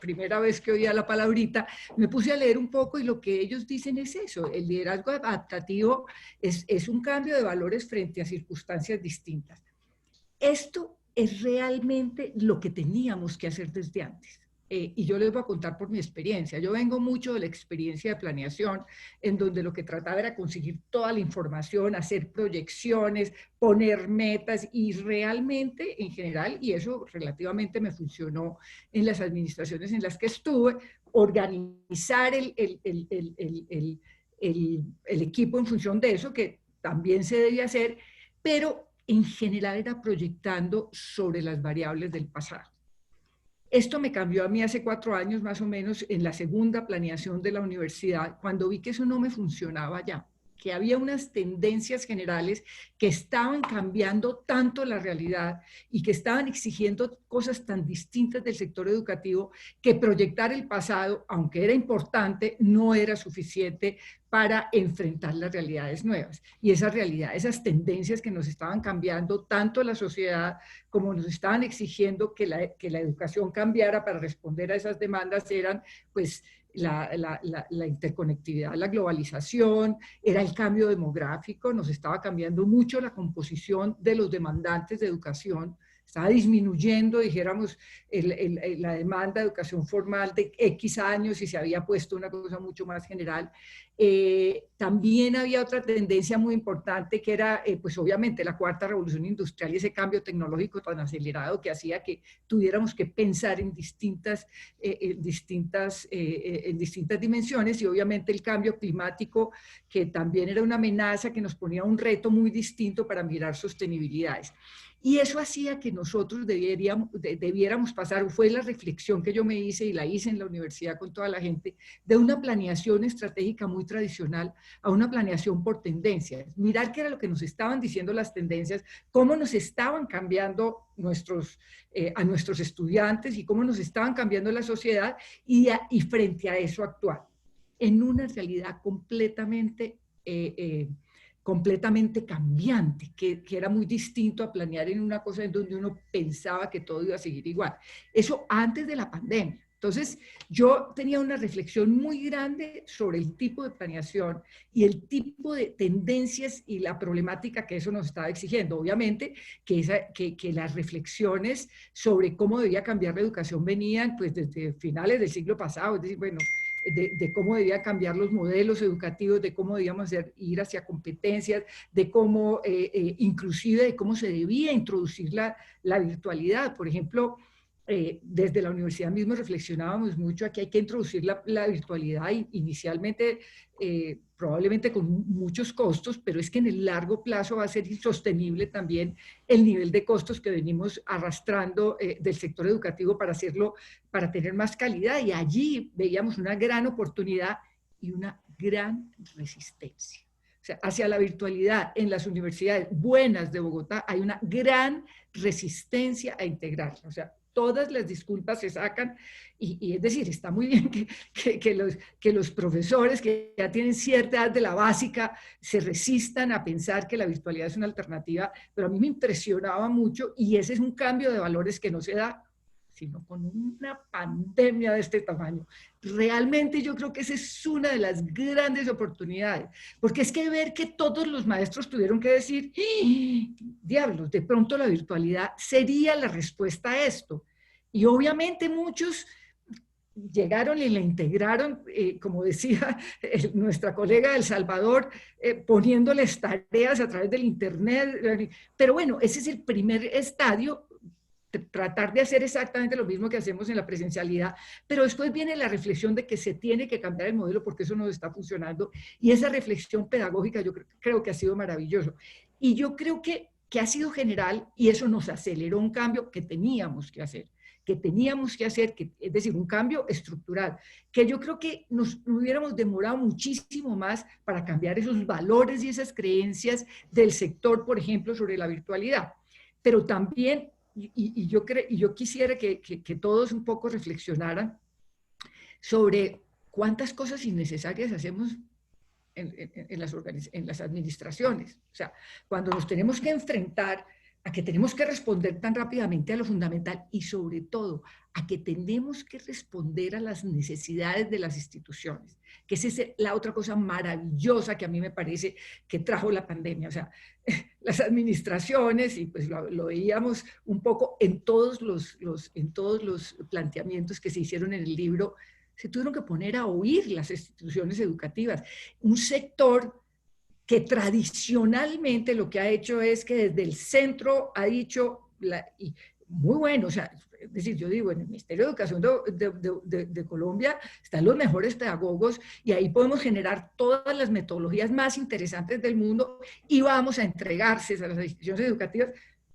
primera vez que oía la palabrita, me puse a leer un poco y lo que ellos dicen es eso: el liderazgo adaptativo es un cambio de valores frente a circunstancias distintas. Esto es realmente lo que teníamos que hacer desde antes. Y yo les voy a contar por mi experiencia. Yo vengo mucho de la experiencia de planeación, en donde lo que trataba era conseguir toda la información, hacer proyecciones, poner metas, y realmente, en general, y eso relativamente me funcionó en las administraciones en las que estuve, organizar el equipo en función de eso, que también se debía hacer, pero en general era proyectando sobre las variables del pasado. Esto me cambió a mí hace 4 años más o menos, en la segunda planeación de la universidad, cuando vi que eso no me funcionaba ya, que había unas tendencias generales que estaban cambiando tanto la realidad y que estaban exigiendo cosas tan distintas del sector educativo, que proyectar el pasado, aunque era importante, no era suficiente para enfrentar las realidades nuevas. Y esas realidades, esas tendencias que nos estaban cambiando tanto la sociedad como nos estaban exigiendo que la educación cambiara para responder a esas demandas, eran pues la interconectividad, la globalización, era el cambio demográfico, nos estaba cambiando mucho la composición de los demandantes de educación, estaba disminuyendo, dijéramos, la demanda de educación formal de X años, y se había puesto una cosa mucho más general. También había otra tendencia muy importante, que era, pues obviamente, la cuarta revolución industrial y ese cambio tecnológico tan acelerado que hacía que tuviéramos que pensar en distintas dimensiones, y obviamente el cambio climático, que también era una amenaza, que nos ponía un reto muy distinto para mirar sostenibilidades. Y eso hacía que nosotros debiéramos pasar, fue la reflexión que yo me hice y la hice en la universidad con toda la gente, de una planeación estratégica muy tradicional a una planeación por tendencias. Mirar qué era lo que nos estaban diciendo las tendencias, cómo nos estaban cambiando a nuestros estudiantes y cómo nos estaban cambiando la sociedad, y frente a eso actuar en una realidad completamente cambiante, que era muy distinto a planear en una cosa en donde uno pensaba que todo iba a seguir igual. Eso antes de la pandemia. Entonces, yo tenía una reflexión muy grande sobre el tipo de planeación y el tipo de tendencias y la problemática que eso nos estaba exigiendo. Obviamente que las reflexiones sobre cómo debía cambiar la educación venían pues desde finales del siglo pasado, es decir, bueno, de cómo debían cambiar los modelos educativos, de cómo debíamos ir hacia competencias, de cómo, inclusive de cómo se debía introducir la virtualidad. Por ejemplo, desde la universidad mismo reflexionábamos mucho, aquí hay que introducir la virtualidad, inicialmente probablemente con muchos costos, pero es que en el largo plazo va a ser insostenible también el nivel de costos que venimos arrastrando del sector educativo para hacerlo, para tener más calidad. Y allí veíamos una gran oportunidad y una gran resistencia. O sea, hacia la virtualidad en las universidades buenas de Bogotá hay una gran resistencia a integrarla. O sea, todas las disculpas se sacan, y es decir, está muy bien que los profesores que ya tienen cierta edad de la básica se resistan a pensar que la virtualidad es una alternativa, pero a mí me impresionaba mucho, y ese es un cambio de valores que no se da sino con una pandemia de este tamaño. Realmente yo creo que esa es una de las grandes oportunidades, porque es que ver que todos los maestros tuvieron que decir, diablos, de pronto la virtualidad sería la respuesta a esto. Y obviamente muchos llegaron y la integraron, como decía nuestra colega de El Salvador, poniéndoles tareas a través del internet. Pero bueno, ese es el primer estadio, tratar de hacer exactamente lo mismo que hacemos en la presencialidad, pero después viene la reflexión de que se tiene que cambiar el modelo porque eso no está funcionando, y esa reflexión pedagógica yo creo que ha sido maravilloso. Y yo creo que ha sido general, y eso nos aceleró un cambio que teníamos que hacer, que teníamos que hacer, es decir, un cambio estructural, que yo creo que nos hubiéramos demorado muchísimo más para cambiar esos valores y esas creencias del sector, por ejemplo, sobre la virtualidad. Pero también, yo quisiera que todos un poco reflexionaran sobre cuántas cosas innecesarias hacemos en las administraciones. O sea, cuando nos tenemos que enfrentar a que tenemos que responder tan rápidamente a lo fundamental y sobre todo a que tenemos que responder a las necesidades de las instituciones, que esa es la otra cosa maravillosa que a mí me parece que trajo la pandemia. O sea, las administraciones, y pues lo veíamos un poco en todos los planteamientos que se hicieron en el libro, se tuvieron que poner a oír las instituciones educativas. Un sector que tradicionalmente lo que ha hecho es que desde el centro ha dicho, y muy bueno, o sea, es decir, yo digo, en el Ministerio de Educación de Colombia están los mejores pedagogos y ahí podemos generar todas las metodologías más interesantes del mundo y vamos a entregarse a las instituciones educativas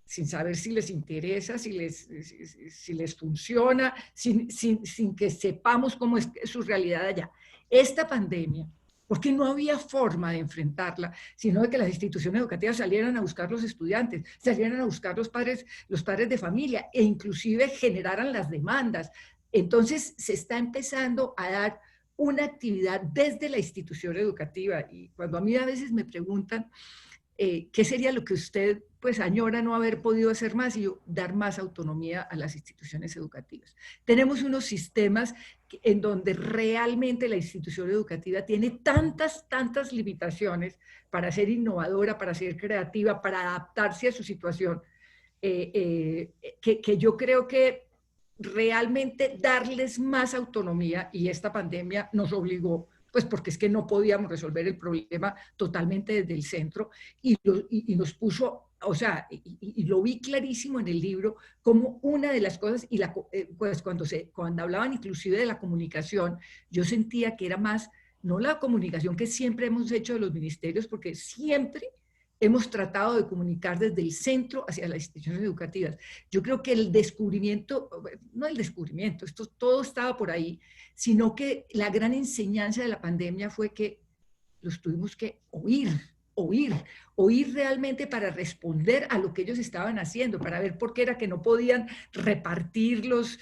sin saber si les interesa, si les funciona, sin que sepamos cómo es su realidad allá. Esta pandemia, porque no había forma de enfrentarla, sino de que las instituciones educativas salieran a buscar los estudiantes, salieran a buscar los padres de familia e inclusive generaran las demandas. Entonces se está empezando a dar una actividad desde la institución educativa y cuando a mí a veces me preguntan ¿qué sería lo que usted pues añora no haber podido hacer más? Y yo, dar más autonomía a las instituciones educativas. Tenemos unos sistemas en donde realmente la institución educativa tiene tantas limitaciones para ser innovadora, para ser creativa, para adaptarse a su situación, que yo creo que realmente darles más autonomía, y esta pandemia nos obligó, pues porque es que no podíamos resolver el problema totalmente desde el centro y nos puso, o sea, y lo vi clarísimo en el libro, como una de las cosas, y pues cuando hablaban inclusive de la comunicación, yo sentía que era más, no la comunicación que siempre hemos hecho de los ministerios, porque siempre hemos tratado de comunicar desde el centro hacia las instituciones educativas. Yo creo que el descubrimiento, no el descubrimiento, esto todo estaba por ahí, sino que la gran enseñanza de la pandemia fue que los tuvimos que oír realmente para responder a lo que ellos estaban haciendo, para ver por qué era que no podían repartir los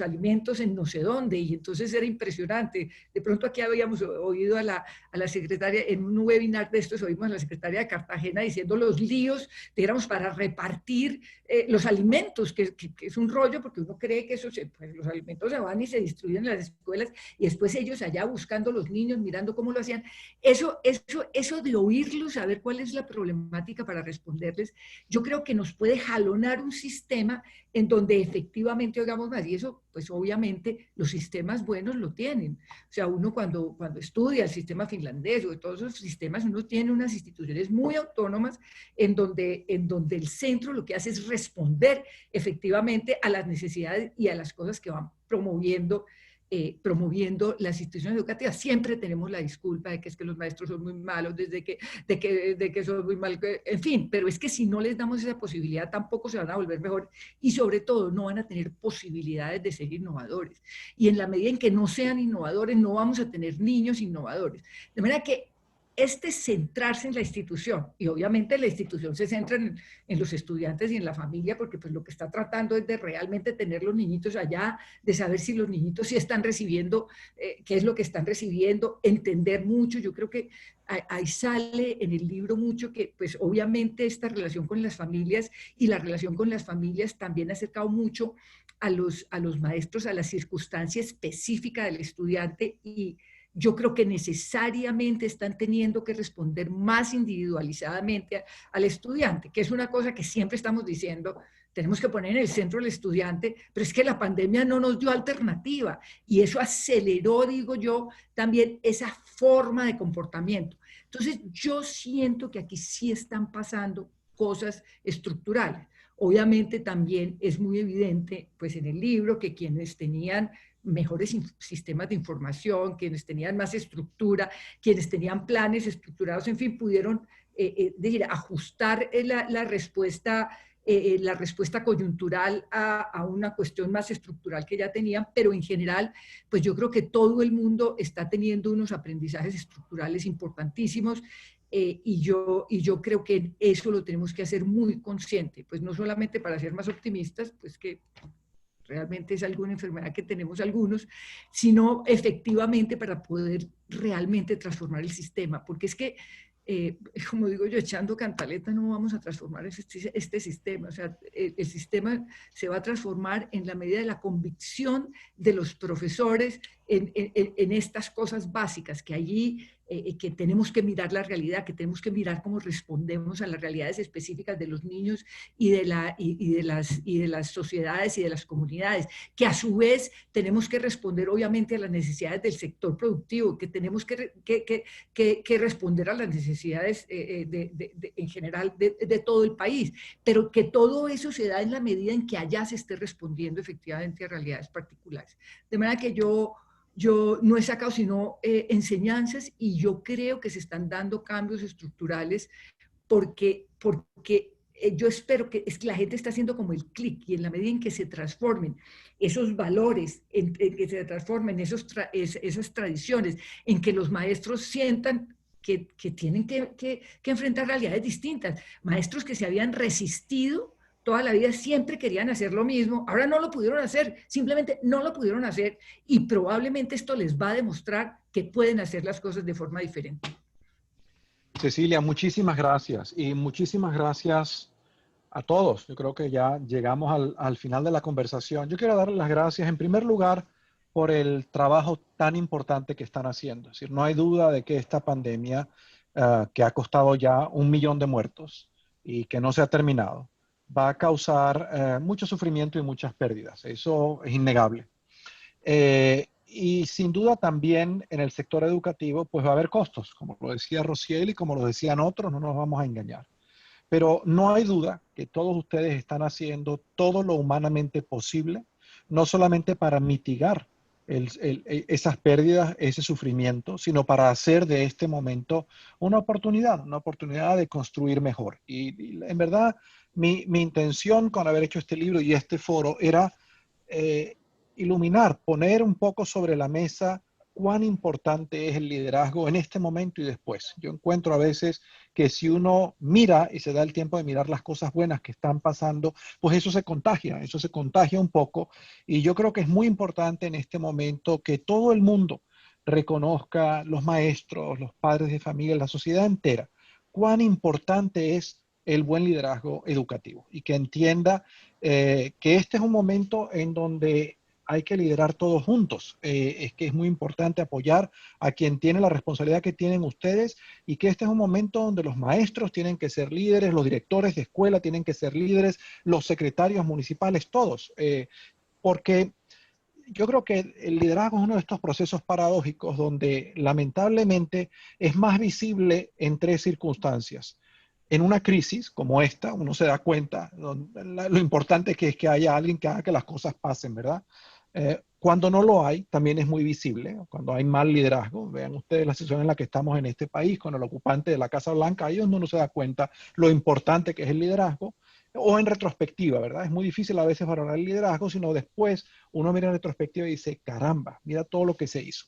alimentos en no sé dónde, y entonces era impresionante. De pronto aquí habíamos oído a la secretaria, en un webinar de estos, oímos a la secretaria de Cartagena diciendo los líos, digamos, para repartir los alimentos, que es un rollo, porque uno cree que pues, los alimentos se van y se distribuyen en las escuelas, y después ellos allá buscando a los niños, mirando cómo lo hacían. Eso de oírlos, saber cuál es la problemática para responderles, yo creo que nos puede jalonar un sistema en donde efectivamente oigamos más. Y eso, pues obviamente, los sistemas buenos lo tienen. O sea, uno cuando estudia el sistema finlandés o todos esos sistemas, uno tiene unas instituciones muy autónomas en donde el centro lo que hace es responder efectivamente a las necesidades y a las cosas que van promoviendo las instituciones educativas. Siempre tenemos la disculpa de que es que los maestros son muy malos, de que son muy malos, en fin, pero es que si no les damos esa posibilidad tampoco se van a volver mejor y sobre todo no van a tener posibilidades de ser innovadores. Y en la medida en que no sean innovadores, no vamos a tener niños innovadores. De manera que centrarse en la institución, y obviamente la institución se centra en los estudiantes y en la familia, porque pues lo que está tratando es de realmente tener los niñitos allá, de saber si los niñitos sí están recibiendo, qué es lo que están recibiendo, entender mucho. Yo creo que ahí sale en el libro mucho que pues obviamente esta relación con las familias y la relación con las familias también ha acercado mucho a los maestros a la circunstancia específica del estudiante, y yo creo que necesariamente están teniendo que responder más individualizadamente al estudiante, que es una cosa que siempre estamos diciendo, tenemos que poner en el centro al estudiante, pero es que la pandemia no nos dio alternativa y eso aceleró, digo yo, también esa forma de comportamiento. Entonces, yo siento que aquí sí están pasando cosas estructurales. Obviamente también es muy evidente, pues en el libro, que quienes tenían mejores sistemas de información, quienes tenían más estructura, quienes tenían planes estructurados, en fin, pudieron decir, ajustar la respuesta la respuesta coyuntural a una cuestión más estructural que ya tenían, pero en general, pues yo creo que todo el mundo está teniendo unos aprendizajes estructurales importantísimos. Y yo creo que eso lo tenemos que hacer muy consciente, pues no solamente para ser más optimistas, pues que realmente es alguna enfermedad que tenemos algunos, sino efectivamente para poder realmente transformar el sistema, porque es que, como digo yo, echando cantaleta no vamos a transformar este sistema, o sea, el sistema se va a transformar en la medida de la convicción de los profesores en estas cosas básicas, que allí que tenemos que mirar la realidad, que tenemos que mirar cómo respondemos a las realidades específicas de los niños y de las sociedades y de las comunidades, que a su vez tenemos que responder obviamente a las necesidades del sector productivo, que tenemos que responder a las necesidades en general de todo el país, pero que todo eso se da en la medida en que allá se esté respondiendo efectivamente a realidades particulares. De manera que yo no he sacado sino enseñanzas, y yo creo que se están dando cambios estructurales porque yo espero que la gente está haciendo como el clic, y en la medida en que se transformen esos valores, en que se transformen esas tradiciones, en que los maestros sientan que tienen que enfrentar realidades distintas, maestros que se habían resistido toda la vida, siempre querían hacer lo mismo, ahora no lo pudieron hacer, simplemente no lo pudieron hacer, y probablemente esto les va a demostrar que pueden hacer las cosas de forma diferente. Cecilia, muchísimas gracias, y muchísimas gracias a todos. Yo creo que ya llegamos al final de la conversación. Yo quiero darles las gracias en primer lugar por el trabajo tan importante que están haciendo. Es decir, no hay duda de que esta pandemia, que ha costado ya 1 millón de muertos y que no se ha terminado, va a causar mucho sufrimiento y muchas pérdidas. Eso es innegable. Y sin duda también en el sector educativo, pues va a haber costos, como lo decía Rociel y como lo decían otros, no nos vamos a engañar. Pero no hay duda que todos ustedes están haciendo todo lo humanamente posible, no solamente para mitigar esas pérdidas, ese sufrimiento, sino para hacer de este momento una oportunidad de construir mejor. Y en verdad, mi intención con haber hecho este libro y este foro era iluminar, poner un poco sobre la mesa cuán importante es el liderazgo en este momento y después. Yo encuentro a veces que si uno mira y se da el tiempo de mirar las cosas buenas que están pasando, pues eso se contagia un poco. Y yo creo que es muy importante en este momento que todo el mundo reconozca, los maestros, los padres de familia, la sociedad entera, cuán importante es el buen liderazgo educativo, y que entienda que este es un momento en donde hay que liderar todos juntos. Es que es muy importante apoyar a quien tiene la responsabilidad que tienen ustedes, y que este es un momento donde los maestros tienen que ser líderes, los directores de escuela tienen que ser líderes, los secretarios municipales, todos. Porque yo creo que el liderazgo es uno de estos procesos paradójicos donde lamentablemente es más visible en 3 circunstancias. En una crisis como esta, uno se da cuenta lo importante que es que haya alguien que haga que las cosas pasen, ¿verdad? Cuando no lo hay, también es muy visible. Cuando hay mal liderazgo, vean ustedes la situación en la que estamos en este país, con el ocupante de la Casa Blanca, ahí es donde uno se da cuenta lo importante que es el liderazgo, o en retrospectiva, ¿verdad? Es muy difícil a veces valorar el liderazgo, sino después uno mira en retrospectiva y dice, caramba, mira todo lo que se hizo.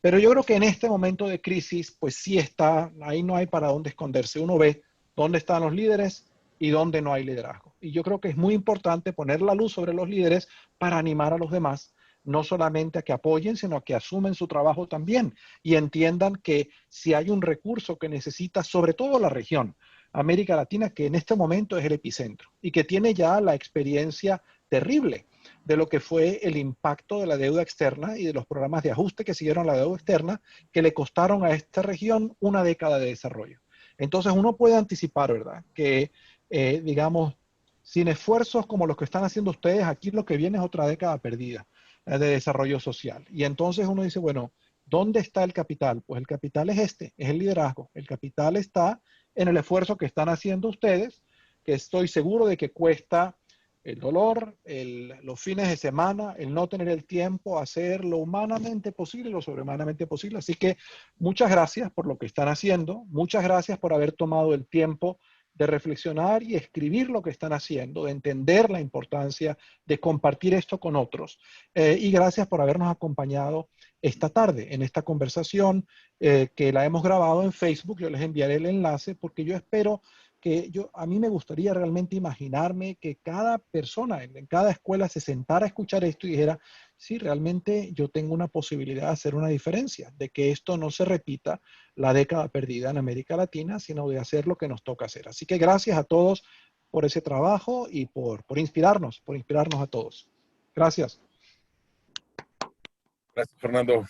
Pero yo creo que en este momento de crisis, pues sí está, ahí no hay para dónde esconderse. Uno ve dónde están los líderes y dónde no hay liderazgo. Y yo creo que es muy importante poner la luz sobre los líderes para animar a los demás, no solamente a que apoyen, sino a que asumen su trabajo también y entiendan que si hay un recurso que necesita, sobre todo la región, América Latina, que en este momento es el epicentro y que tiene ya la experiencia terrible de lo que fue el impacto de la deuda externa y de los programas de ajuste que siguieron la deuda externa, que le costaron a esta región 1 década de desarrollo. Entonces uno puede anticipar, ¿verdad?, que digamos, sin esfuerzos como los que están haciendo ustedes, aquí lo que viene es otra década perdida de desarrollo social. Y entonces uno dice, bueno, ¿dónde está el capital? Pues el capital es es el liderazgo. El capital está en el esfuerzo que están haciendo ustedes, que estoy seguro de que cuesta el dolor, los fines de semana, el no tener el tiempo, hacer lo humanamente posible, lo sobrehumanamente posible. Así que muchas gracias por lo que están haciendo, muchas gracias por haber tomado el tiempo de reflexionar y escribir lo que están haciendo, de entender la importancia de compartir esto con otros. Y gracias por habernos acompañado esta tarde en esta conversación que la hemos grabado en Facebook. Yo les enviaré el enlace porque yo espero que a mí me gustaría realmente imaginarme que cada persona en cada escuela se sentara a escuchar esto y dijera, sí, realmente yo tengo una posibilidad de hacer una diferencia, de que esto no se repita la década perdida en América Latina, sino de hacer lo que nos toca hacer. Así que gracias a todos por ese trabajo y por inspirarnos a todos. Gracias. Gracias, Fernando.